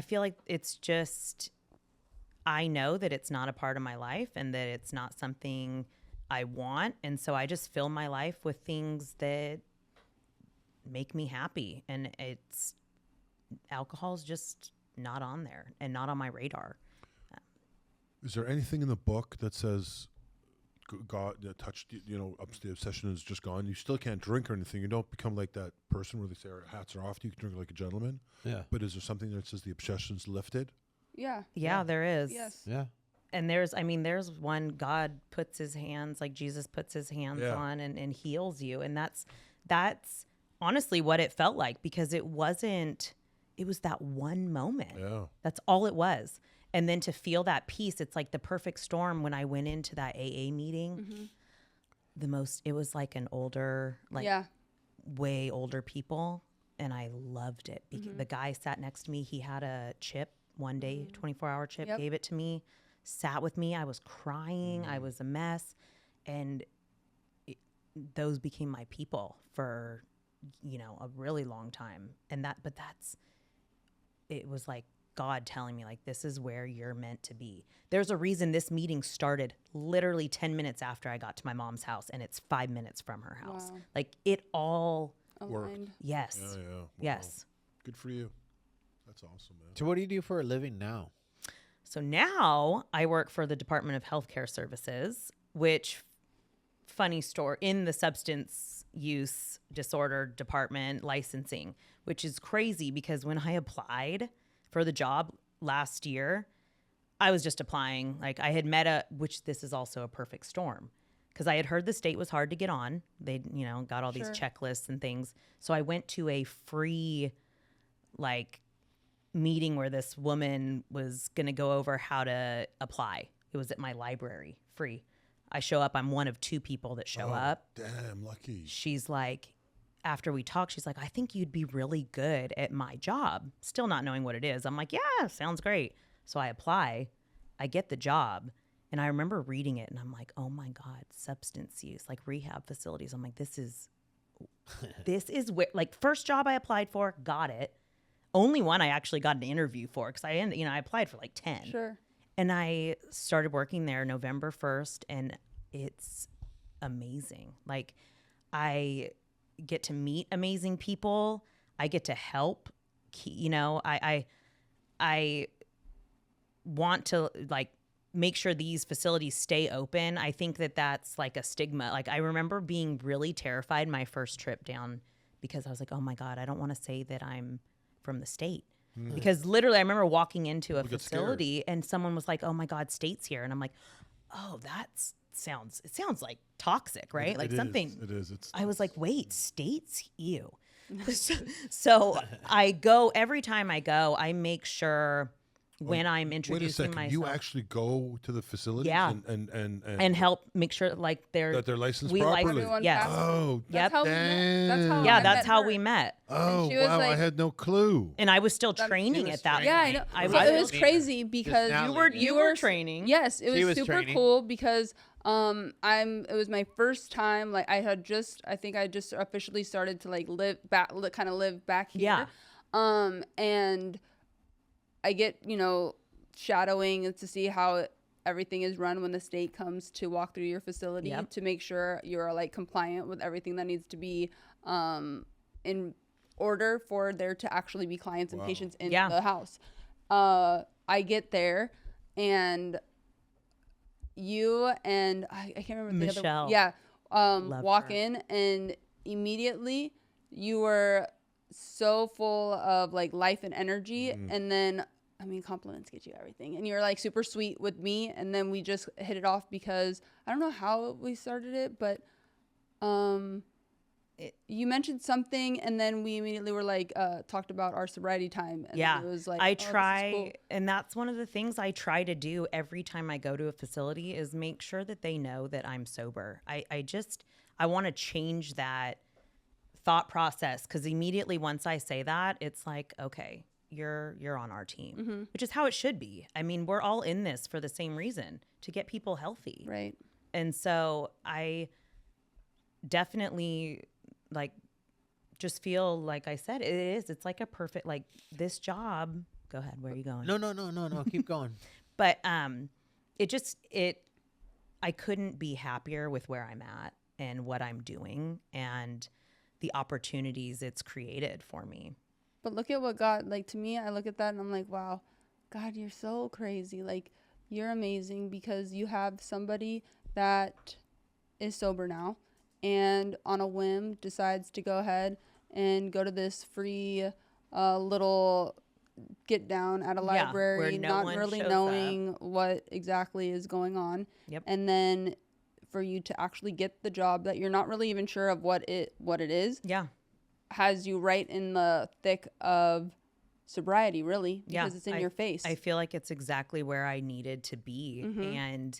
feel like it's just, I know that it's not a part of my life and that it's not something I want. And so I just fill my life with things that make me happy. And alcohol's just not on there and not on my radar. Is there anything in the book that says God touched you know, the obsession is just gone? You still can't drink or anything. You don't become like that person where they say our hats are off. You can drink like a gentleman. yeah, But is there something that says the obsession's lifted? Yeah. Yeah, there is. Yes. yeah. And there's one God puts his hands, like Jesus puts his hands Yeah. on and heals you. And that's honestly what it felt like, because it was that one moment. Yeah. That's all it was. And then to feel that peace, it's like the perfect storm. When I went into that AA meeting, it was like an older, like Yeah. way older people. And I loved it. Because the guy sat next to me. He had a chip one day, 24-hour chip, Yep. gave it to me, sat with me. I was crying. I was a mess. And those became my people for, you know, a really long time. And it was like God telling me, like, this is where you're meant to be. There's a reason this meeting started literally 10 minutes after I got to my mom's house, and it's 5 minutes from her house. Wow. Like, it all, Aligned. yes, Yeah. Yeah. Wow. yes. Good for you. That's awesome, man. So what do you do for a living now? So now I work for the Department of Healthcare Services, which, funny story, in the substance use disorder department licensing, which is crazy because when I applied for the job last year, I was just applying. Like, I had which this is also a perfect storm, because I had heard the state was hard to get on. They, you know, got all these Sure. checklists and things. So I went to a free, like, meeting where this woman was going to go over how to apply. It was at my library, free. I show up. I'm one of 2 people that show up. Damn, lucky. She's like, after we talk, she's like, I think you'd be really good at my job. Still not knowing what it is. I'm like, yeah, sounds great. So I apply. I get the job. And I remember reading it and I'm like, oh my God, substance use, like rehab facilities. I'm like, this is where, like, first job I applied for, got it. Only one I actually got an interview for, because I applied for like 10. Sure. And I started working there November 1st, and it's amazing. Like, I get to meet amazing people. I get to help. You know, I want to, like, make sure these facilities stay open. I think that that's like a stigma. Like, I remember being really terrified my first trip down, because I was like, oh my God, I don't want to say that I'm from the state. Because literally I remember walking into a People get facility and someone was like, oh my God, state's here. And I'm like, oh, it sounds like toxic, right? Like It something. is. It's. I was like, wait, state's ew. So I go, every time I go, I make sure when I'm Wait a introducing second. myself. You actually go to the facility Yeah. and help make sure, like, that they're licensed we properly. Everyone Yes. passes. Oh, That's how we met. That's how Yeah, I that's met how her. we met. oh, she was wow! I like- had no clue. And I was still That- training She was at that training. Yeah, I point. know. I So was, it was crazy because now you were training. Yes, it She was was super training. cool because it was my first time. Like, I think I just officially started to, like, live back here. Yeah. And I get, shadowing to see how everything is run when the state comes to walk through your facility to make sure you're like compliant with everything that needs to be in order for there to actually be clients and patients in the house. I get there and you and I can't remember Michelle. the other walk her in, and immediately you were so full of like life and energy. And then compliments get you everything, and you're like super sweet with me, and then we just hit it off because I don't know how we started it, but you mentioned something, and then we immediately were like talked about our sobriety time, and it was like I try, cool. And that's one of the things I try to do every time I go to a facility is make sure that they know that I'm sober. I want to change that thought process, because immediately once I say that, it's like, okay, you're on our team, which is how it should be. I mean, we're all in this for the same reason, to get people healthy. Right. And so I definitely just feel like I said, it's like a perfect, like this job. Go ahead. Where are you going? No. Keep going. But I couldn't be happier with where I'm at and what I'm doing and the opportunities it's created for me. But look at what God, like, to me, I look at that and I'm like, wow, God, you're so crazy. Like, you're amazing because you have somebody that is sober now and on a whim decides to go ahead and go to this free little get down at a library, not really knowing what exactly is going on. Yep. And then for you to actually get the job that you're not really even sure of what it is. Yeah. Has you right in the thick of sobriety, really, because it's in your face. I feel like it's exactly where I needed to be. And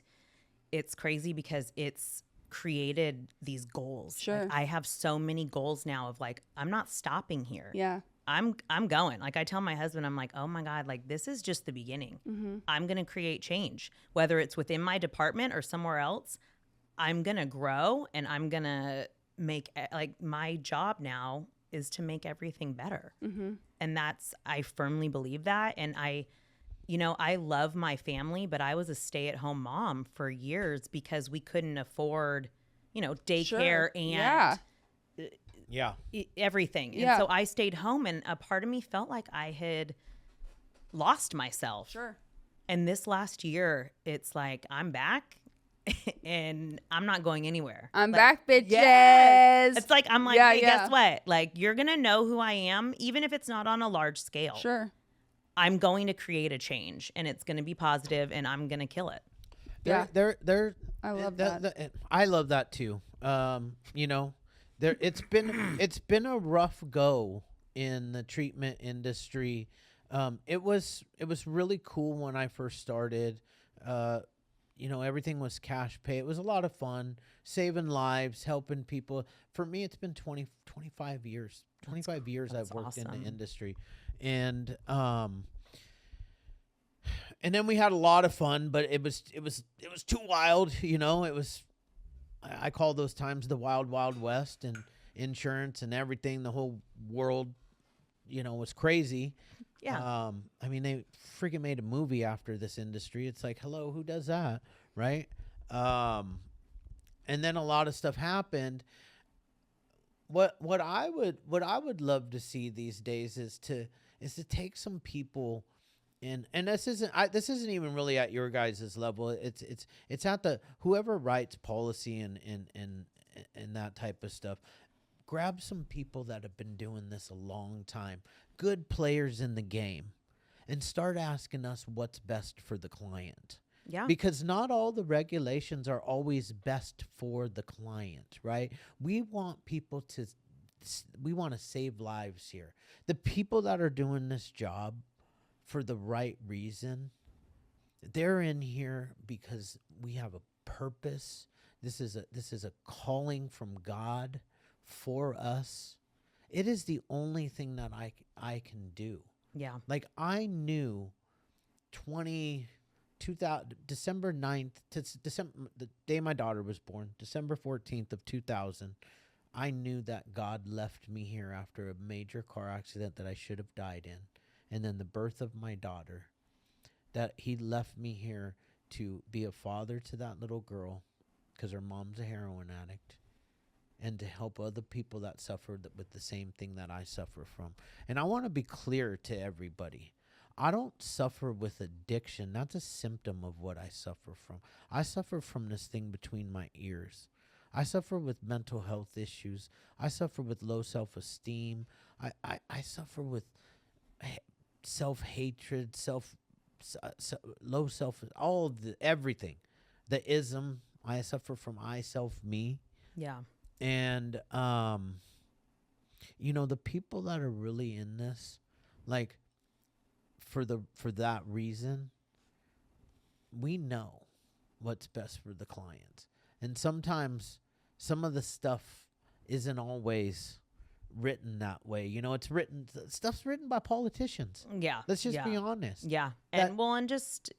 it's crazy because it's created these goals. Sure. Like, I have so many goals now of like, I'm not stopping here. Yeah. I'm going. Like, I tell my husband, I'm like, oh my God, like this is just the beginning. I'm going to create change, whether it's within my department or somewhere else. I'm going to grow, and I'm going to make, like, my job now is to make everything better. And I firmly believe that. And I love my family, but I was a stay-at-home mom for years because we couldn't afford, daycare and everything. And so I stayed home, and a part of me felt like I had lost myself. Sure. And this last year, it's like, I'm back. And I'm not going anywhere. I'm back, bitches. Yes. It's like, I'm like, hey, yeah. guess what? Like, you're going to know who I am, even if it's not on a large scale. Sure. I'm going to create a change, and it's going to be positive, and I'm going to kill it. Yeah. I love that. I love that too. It's been a rough go in the treatment industry. It was really cool when I first started. Everything was cash pay. It was a lot of fun, saving lives, helping people. For me, it's been 25 years. 25 years I've worked in the industry. And then we had a lot of fun, but it was too wild, It was, I call those times the wild, wild west, and insurance and everything. The whole world, was crazy. Yeah. They freaking made a movie after this industry. It's like, hello, who does that? Right. And then a lot of stuff happened. What I would love to see these days is to take some people and this isn't even really at your guys' level. It's at the whoever writes policy and that type of stuff. Grab some people that have been doing this a long time, good players in the game, and start asking us what's best for the client. Yeah. Because not all the regulations are always best for the client, right? We want to save lives here. The people that are doing this job for the right reason, they're in here because we have a purpose. This is a calling from God for us. It is the only thing that I can do. Yeah. Like, I knew December 9th to December, the day my daughter was born, December 14th of 2000, I knew that God left me here after a major car accident that I should have died in, and then the birth of my daughter, that he left me here to be a father to that little girl because her mom's a heroin addict, and to help other people that suffer with the same thing that I suffer from. And I want to be clear to everybody. I don't suffer with addiction. That's a symptom of what I suffer from. I suffer from this thing between my ears. I suffer with mental health issues. I suffer with low self-esteem. I suffer with self-hatred, low self, all of everything. The ism. I suffer from I, self, me. Yeah. And, the people that are really in this, like, for that reason, we know what's best for the clients. And sometimes some of the stuff isn't always written that way. Stuff's written by politicians. Yeah. Let's just be honest. Yeah. And just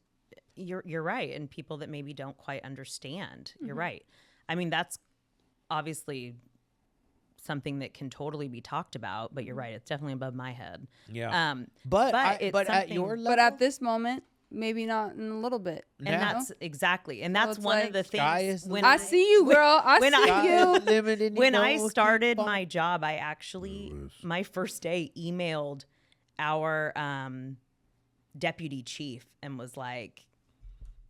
you're right. And people that maybe don't quite understand. You're right. I mean, that's obviously something that can totally be talked about, but you're right. It's definitely above my head. Yeah. But at your level, But at this moment, maybe not in a little bit. And Yeah. that's exactly. And that's it's one like, of the sky things is when I see you, girl. I when see I- you. when I started my job, I actually, my first day, emailed our deputy chief and was like,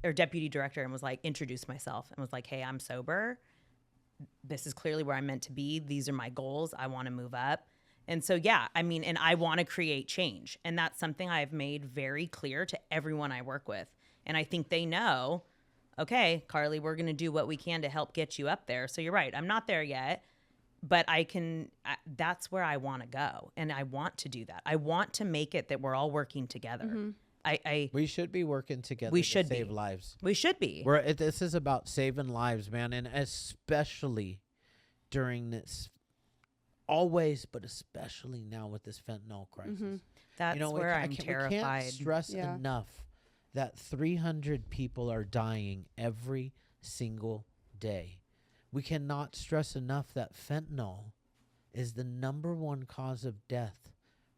or deputy director, and was like, introduced myself and was like, hey, I'm sober. This is clearly where I'm meant to be. These are my goals. I want to move up. And so, yeah, I mean, and I want to create change. And that's something I've made very clear to everyone I work with. And I think they know, okay, Carly, we're going to do what we can to help get you up there. So you're right. I'm not there yet, but that's where I want to go. And I want to do that. I want to make it that we're all working together. we should be working together We to should save be. lives. We should be. This is about saving lives, man. And especially during this, always, but especially now with this fentanyl crisis. That's where I'm We terrified. can't stress enough that 300 people are dying every single day. We cannot stress enough that fentanyl is the #1 cause of death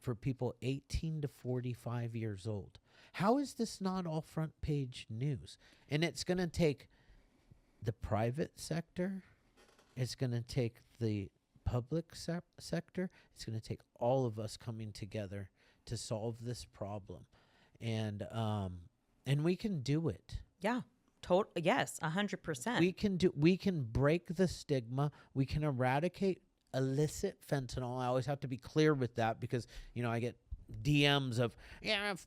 for people 18 to 45 years old. How is this not all front page news? And it's going to take the private sector. It's going to take the public sector. It's going to take all of us coming together to solve this problem. And we can do it. Yeah. Yes, 100%. We can break the stigma. We can eradicate illicit fentanyl. I always have to be clear with that because, I get DMs of, I have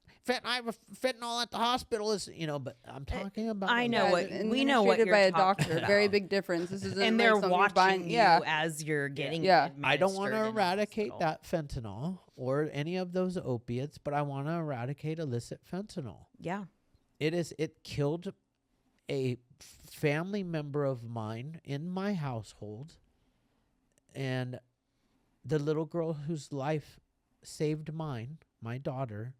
fentanyl at the hospital is, but I'm talking about. I know what and we know what administrated you're by a talking doctor. about. Very big difference. This isn't And like they're something you're watching buying. you as you're getting I don't want to administered in a eradicate hospital. that fentanyl or any of those opiates, but I want to eradicate illicit fentanyl. Yeah. It killed a family member of mine in my household, and the little girl whose life saved mine, my daughter,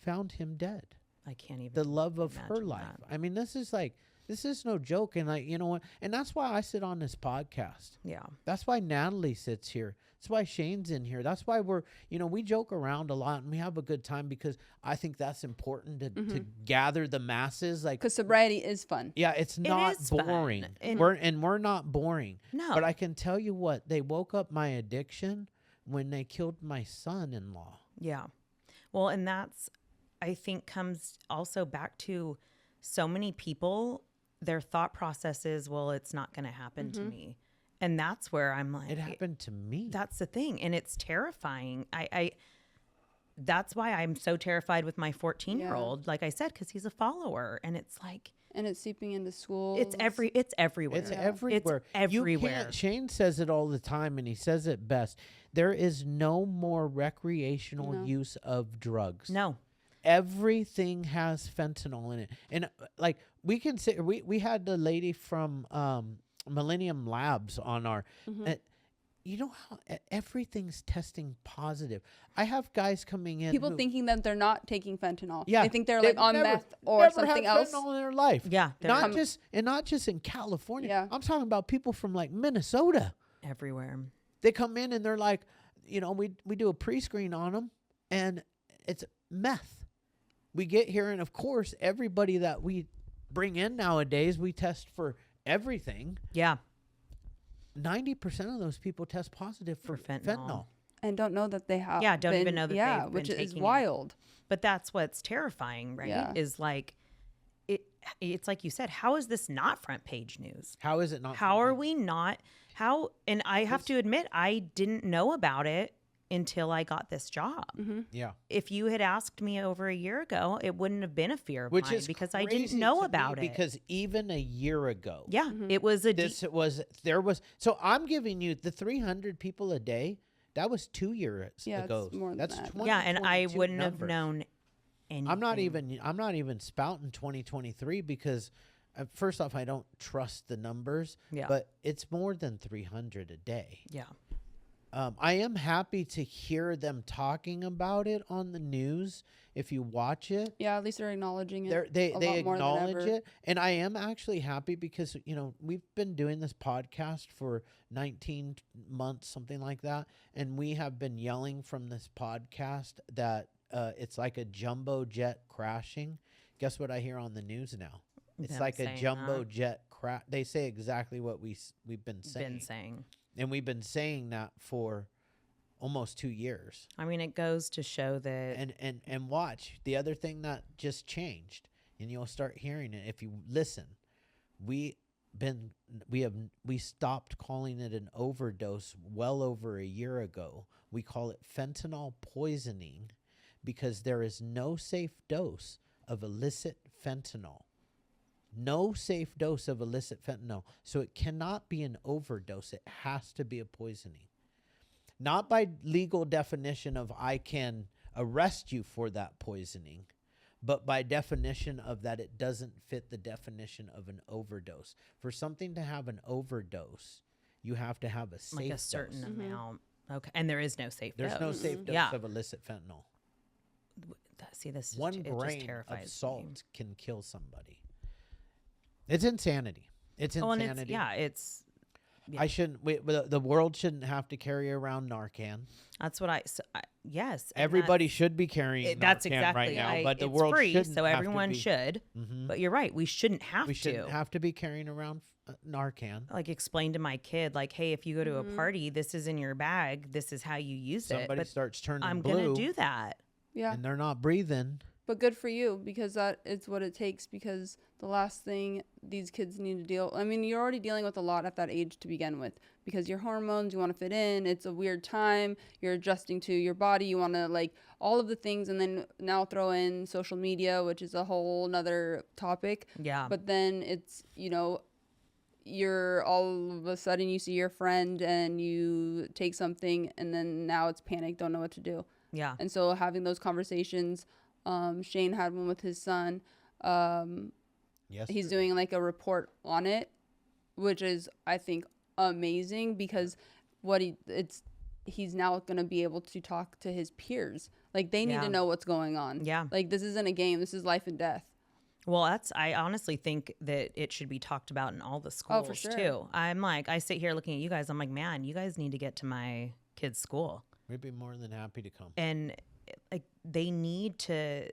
found him dead. I can't even. The love of her imagine life. that. I mean, this is no joke. And you know what? And that's why I sit on this podcast. Yeah. That's why Natalie sits here. That's why Shane's in here. That's why we joke around a lot and we have a good time because I think that's important to gather the masses. Like, Because sobriety is fun. yeah, it's not is fun. boring. And- We're not boring. No. But I can tell you what, they woke up my addiction when they killed my son-in-law. Yeah. Well, and that's, I think, comes also back to so many people, their thought process is, well, it's not going to happen to me. And that's where I'm like, It happened to me. that's the thing. And it's terrifying. That's why I'm so terrified with my 14-year-old, like I said, because he's a follower. And it's like, And it's seeping into schools. it's everywhere. It's everywhere. It's everywhere. You can't, Shane says it all the time, and he says it best. There is no more recreational use of drugs. No. Everything has fentanyl in it. And like we can say, we had the lady from Millennium Labs on our, you know how everything's testing positive. I have guys coming in. people thinking that they're not taking fentanyl. Yeah, They think they're they've like on never- meth or never something had else. fentanyl in their life. Yeah. not just in California. Yeah. I'm talking about people from like Minnesota. everywhere. They come in and they're like, you know, we do a pre-screen on them, and it's meth. We get here, and of course, everybody that we bring in nowadays, we test for everything. Yeah. 90% of those people test positive for fentanyl. And don't know that they have. Yeah, don't even know that they've been which is taking it. wild. But that's what's terrifying, right? Yeah. Is like, it's like you said, how is this not front page news? How is it not? How are we not? How? And I have to admit, I didn't know about it until I got this job. Yeah. If you had asked me over a year ago, it wouldn't have been a fear of Which mine is because I crazy didn't know to me, about it. Because even a year ago, Yeah, it was a so I'm giving you the 300 people a day. That was 2 years ago. It's more than That's that. 20, yeah, and I 22 wouldn't have numbers. known anything. I'm not even spouting 2023 because first off, I don't trust the numbers. Yeah. But it's more than 300 a day. Yeah. I am happy to hear them talking about it on the news. If you watch it, Yeah, at least they're acknowledging it. they a lot more than acknowledge ever. it, and I am actually happy because we've been doing this podcast for 19 months, something like that, and we have been yelling from this podcast that it's like a jumbo jet crashing. Guess what I hear on the news now? It's Them like a saying jumbo that. jet crash. They say exactly what we've been saying. And we've been saying that for almost 2 years. I mean, it goes to show that. And watch the other thing that just changed, and you'll start hearing it if you listen. We stopped calling it an overdose well over a year ago. We call it fentanyl poisoning because there is no safe dose of illicit fentanyl. No safe dose of illicit fentanyl. So it cannot be an overdose. It has to be a poisoning. Not by legal definition of I can arrest you for that poisoning, but by definition of that it doesn't fit the definition of an overdose. For something to have an overdose, you have to have a safe like a dose. certain amount. Okay. And there is no safe There's dose. no safe dose Yeah. of illicit fentanyl. See, this is, One it just grain terrifies of me. salt can kill somebody. It's insanity. It's Oh, and insanity. it's yeah. I shouldn't. The world shouldn't have to carry around Narcan. That's what yes. and Everybody should be carrying that's Narcan exactly right now, but the it's world free, shouldn't so have to everyone be. should. Mhm. But you're right, we shouldn't have We to. shouldn't have to be carrying around Narcan. Like explain to my kid, like, hey, if you go to a party, this is in your bag. This is how you use it. Somebody But starts turning I'm blue, gonna do that. Yeah. and they're not breathing. But good for you because that is what it takes because the last thing these kids need to deal. I mean, you're already dealing with a lot at that age to begin with because your hormones, you want to fit in. It's a weird time. You're adjusting to your body. You want to like all of the things. And then now throw in social media, which is a whole nother topic. Yeah. But then it's, you're all of a sudden you see your friend and you take something and then now it's panic. Don't know what to do. Yeah. And so having those conversations, Shane had one with his son. Yes, He's doing like a report on it, which is I think amazing because he's now going to be able to talk to his peers. Like they need Yeah. to know what's going on. Yeah. Like this isn't a game. This is life and death. Well, I honestly think that it should be talked about in all the schools for sure. too. I sit here looking at you guys. I'm like, man, you guys need to get to my kid's school. we'd be more than happy to come. And like they need to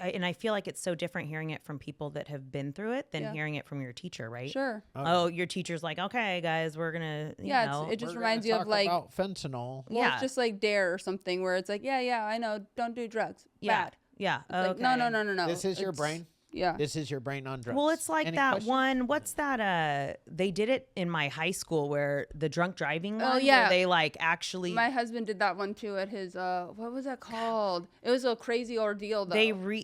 and I feel like it's so different hearing it from people that have been through it than Yeah. hearing it from your teacher, right? Sure. Oh, your teacher's like, okay, guys, we're gonna, you Yeah, know, it just We're reminds gonna you of talk like, about fentanyl. well, Yeah. it's just like Dare or something where it's like, yeah, I know, don't do drugs. yeah, Bad. yeah. It's like, Okay. no. This is your It's- brain. Yeah. This is your brain on drugs. Well, it's like Any that questions? one. What's that? They did it in my high school where the drunk driving one. Oh, yeah. Where they like actually. My husband did that one too at his what was that called? It was a crazy ordeal though.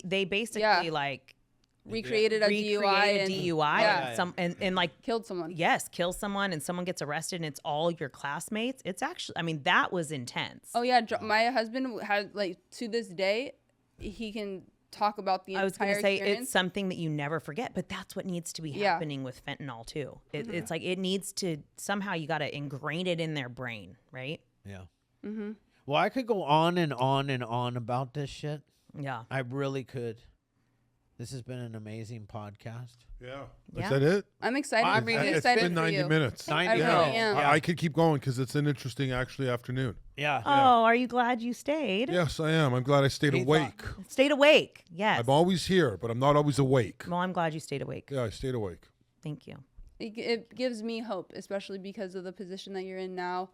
they basically Yeah. like recreated a DUI recreate a and DUI Yeah. and some and like killed someone. yes, kill someone and someone gets arrested and it's all your classmates. It's actually, I mean, that was intense. Oh yeah, my husband had like to this day, he can talk about the I was entire going to say experience. it's something that you never forget, but that's what needs to be Yeah. happening with fentanyl too. It's like it needs to somehow you got to ingrain it in their brain, right? Yeah. Mm-hmm. Well, I could go on and on and on about this shit. Yeah. I really could. This has been an amazing podcast. Yeah. Yeah. Is that it? I'm excited. I mean, I'm it's excited been for 90 you. minutes. 90 I really minutes. am. Yeah. I could keep going because it's an interesting, actually, afternoon. Yeah. Oh, are you glad you stayed? Yes, I am. I'm glad I stayed He awake. Stayed awake. Yes. I'm always here, but I'm not always awake. Well, I'm glad you stayed awake. Yeah, I stayed awake. Thank you. It gives me hope, especially because of the position that you're in now,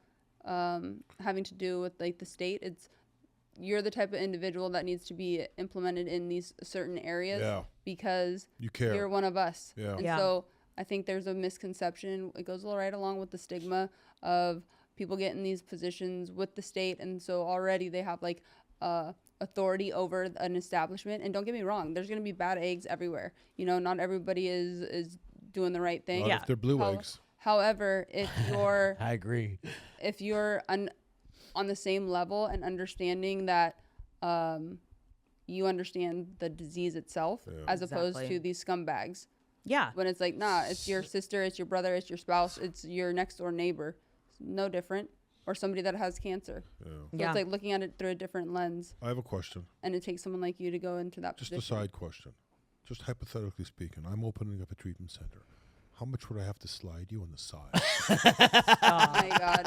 having to do with like the state. You're the type of individual that needs to be implemented in these certain areas Yeah. because You care. you're one of us. Yeah. And Yeah. so I think there's a misconception. It goes right along with the stigma of people getting these positions with the state. And so already they have like authority over an establishment. And don't get me wrong, there's going to be bad eggs everywhere. You know, not everybody is doing the right thing. Not Yeah. if they're blue How- eggs. However, I agree. if you're on the same level and understanding that you understand the disease itself as opposed Exactly. to these scumbags. Yeah. When it's like, nah, it's your sister, it's your brother, it's your spouse, it's your next door neighbor. No different. Or somebody that has cancer. Yeah. So Yeah. it's like looking at it through a different lens. I have a question. And it takes someone like you to go into that Just a position. side question. Just hypothetically speaking, I'm opening up a treatment center. How much would I have to slide you on the side? Oh my God.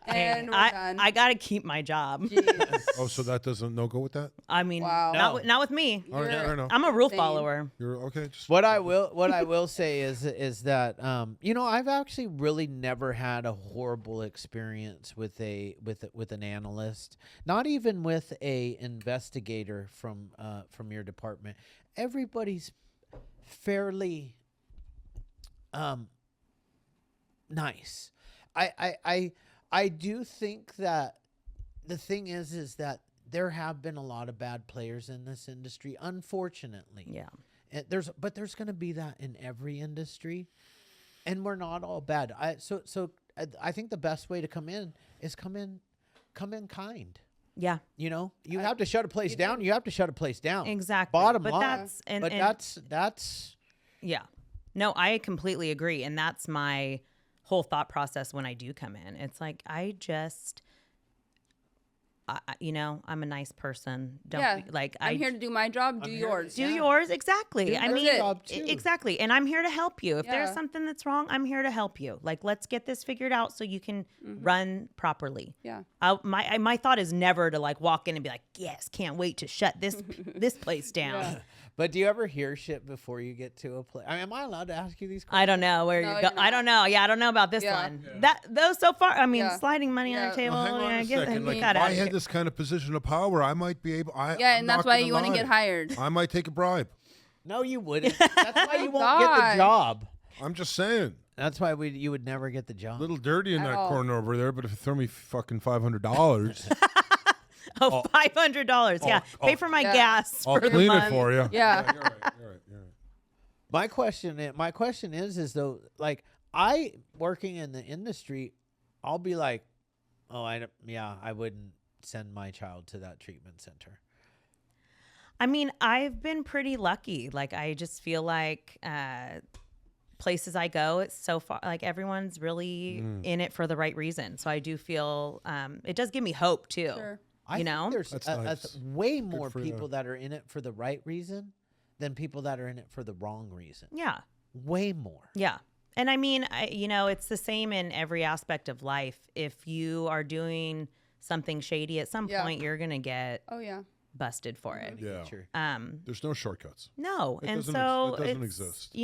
And we're done. I got to keep my job. Jeez. Oh, so that doesn't no go with that? I mean, Wow. not with me. All right, You're- fair enough. I'm a rule Same. follower. You're okay. Just What I will say is that I've actually really never had a horrible experience with an analyst, not even with a investigator from your department. Everybody's fairly nice. I do think that the thing is that there have been a lot of bad players in this industry, unfortunately. Yeah. And there's going to be that in every industry, and we're not all bad. I think the best way to come in is come in kind. Yeah. You know, you have to shut a place down. You have to shut a place down. Exactly. Bottom But line. that's- and- but and- that's Yeah. No, I completely agree. And that's my whole thought process when I do come in. It's like, I'm a nice person. Don't Yeah. like I'm here to do my job, do yours. do yours. Exactly. I your mean, job, too. exactly. And I'm here to help you. If there's Yeah. something that's wrong, I'm here to help you. Like, let's get this figured out so you can run properly. Yeah. My thought is never to like walk in and be like, yes, can't wait to shut this place down. Yeah. But do you ever hear shit before you get to a place? I mean, am I allowed to ask you these questions? I don't know where No, you're you're going. I not. don't know. Yeah, I don't know about this Yeah. one. Those so far, I mean, Yeah. sliding money on Yeah. the table. hang on yeah, a get second. Like, got if out I of had here. this kind of position of power, I might be able. Yeah, I'm and that's not why gonna you want to lie. get hired. I might take a bribe. No, you wouldn't. That's why you won't get God. the job. I'm just saying. That's why you would never get the job. A little dirty in At that all. corner over there, but if you throw me fucking $500, Oh, $500. Yeah, pay for my Yeah. gas I'll for the clean month. it for you. Yeah. You're right. You're right. My question is though, like, I working in the industry, I'll be like, oh, I wouldn't send my child to that treatment center. I mean, I've been pretty lucky. Like, I just feel like places I go, it's so far, like, everyone's really in it for the right reason. So I do feel it does give me hope too. Sure. I You think know? there's That's a nice. way more for people you. that are in it for the right reason than people that are in it for the wrong reason. Yeah. Way more. Yeah. And I mean, it's the same in every aspect of life. If you are doing something shady, at some Yeah. point you're going to get Oh, yeah. busted for it. Yeah. Sure. There's no shortcuts. No. It And doesn't so it doesn't it's, exist.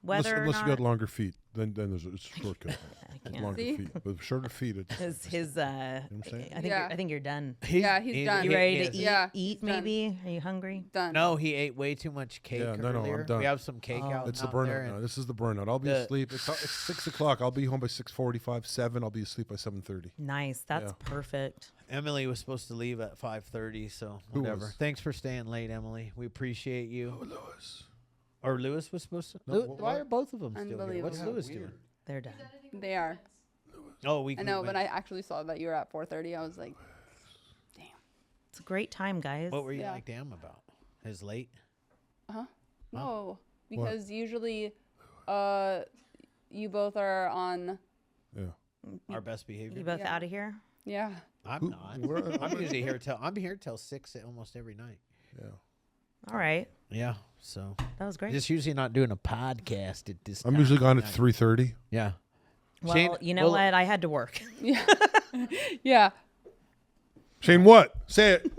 Whether Unless or you not got longer feet, then it's a shortcut. can't. Longer See? feet, but shorter feet. his I'm saying? I think you're done. Yeah, he's done. You ready to is. eat? Yeah, Eat he's done. maybe? Are you hungry? Done. No, he ate way too much cake Yeah, no, I'm earlier. done. We have some cake out. It's the out burnout there now. and This is the burnout. I'll be The- asleep. It's 6:00. I'll be home by 6:45, 7. I'll be asleep by 7:30. Nice. That's Yeah. perfect. Emily was supposed to leave at 5:30, so Who whatever. was? Thanks for staying late, Emily. We appreciate you. Oh, Lewis. Or Lewis was supposed to. No, Why are both of them still here? Unbelievable. What's Yeah, Lewis doing? They're done. They are. Oh, we. I know, but I actually saw that you were at 4:30. I was like, damn. It's a great time, guys. What were you Yeah. like damn about? His late. No, because usually, you both are on. Yeah. Our best You behavior. both Yeah. out of here? I'm Who- not. where- I'm usually here till 6 almost every night. Yeah. All right. Yeah. So That was great. just usually not doing a podcast at this I'm time. usually gone at 3:30. Yeah. Well, Shane, you know what? I had to work. Yeah. Shane, what? Say it.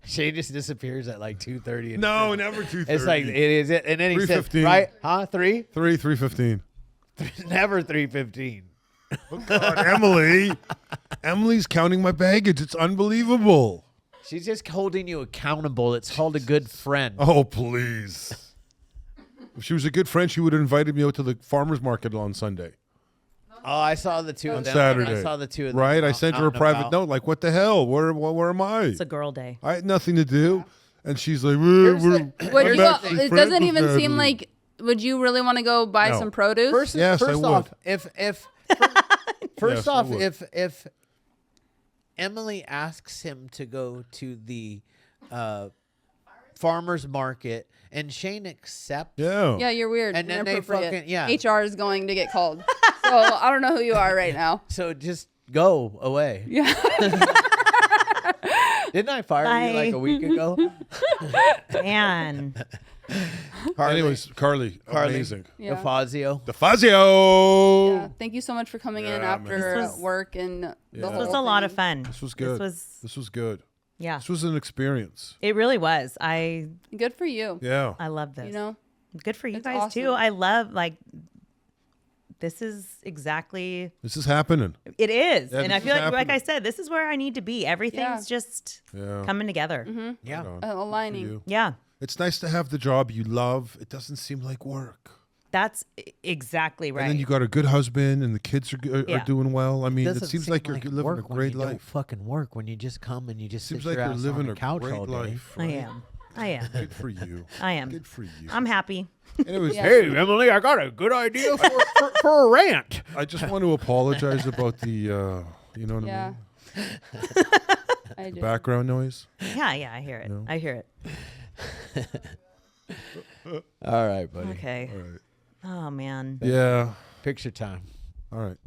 Shane just disappears at like 2:30. No, never 2:30. It's like it is it, and then he said, 3:15. right? Huh? 3:15. Never 3:15. Oh God, Emily. Emily's counting my baggage. It's unbelievable. She's just holding you accountable. It's called a good friend. Oh, please. If she was a good friend, she would have invited me out to the farmer's market on Sunday. Oh, I saw the two On of them. Saturday. I saw the two of them. Right? I out- sent out her a and private about. note, like, what the hell? Where am I? It's a girl day. I had nothing to do. And she's like, Here's we're the- Would I'm you? actually It friends doesn't with even seem Natalie." like. Would you really want to go buy No. some produce? First, Yes, I first would. off, if Yes, I off, would. if Emily asks him to go to the farmer's market and Shane accepts, Yeah. Yeah, you're weird. And then they inappropriate. fucking- yeah. HR is going to get called. So I don't know who you are right now. so just go away. Yeah. Didn't I fire you like a Bye. week ago? Man. Anyways, Carly, Carly. amazing. Yeah. DeFazio. DeFazio. Yeah. Thank you so much for coming in Yeah, man. after This was- work and the This whole This was a lot thing. of fun. This was good. This was, good. yeah. This was an experience. It really was. I Good for you. Yeah. love this. You know, Good for you It's guys too. awesome. I love this is exactly This is happening. it is. Yeah, And I this feel is like I happening. said, this is where I need to be. Everything's just Yeah. coming together. Yeah. Right on. Uh, Good for aligning. you. Yeah. It's nice to have the job you love. It doesn't seem like work. That's exactly right. And then you got a good husband, and the kids are Yeah. doing well. I mean, Doesn't it seems seem like you're living a work when great you don't life. fucking work when you just come and you just Seems sit like your you're ass living on a the couch great all day. life. I right? am. I am. Good for you. I am. Good for you. I'm happy. Anyways, Yeah. Hey, Emily, I got a good idea for a rant. I just want to apologize about the, you know what Yeah. I mean? I do. Background noise. Yeah, I hear it. No. I hear it. All right, buddy. Okay. All right. Oh man. Yeah. Picture time. All right.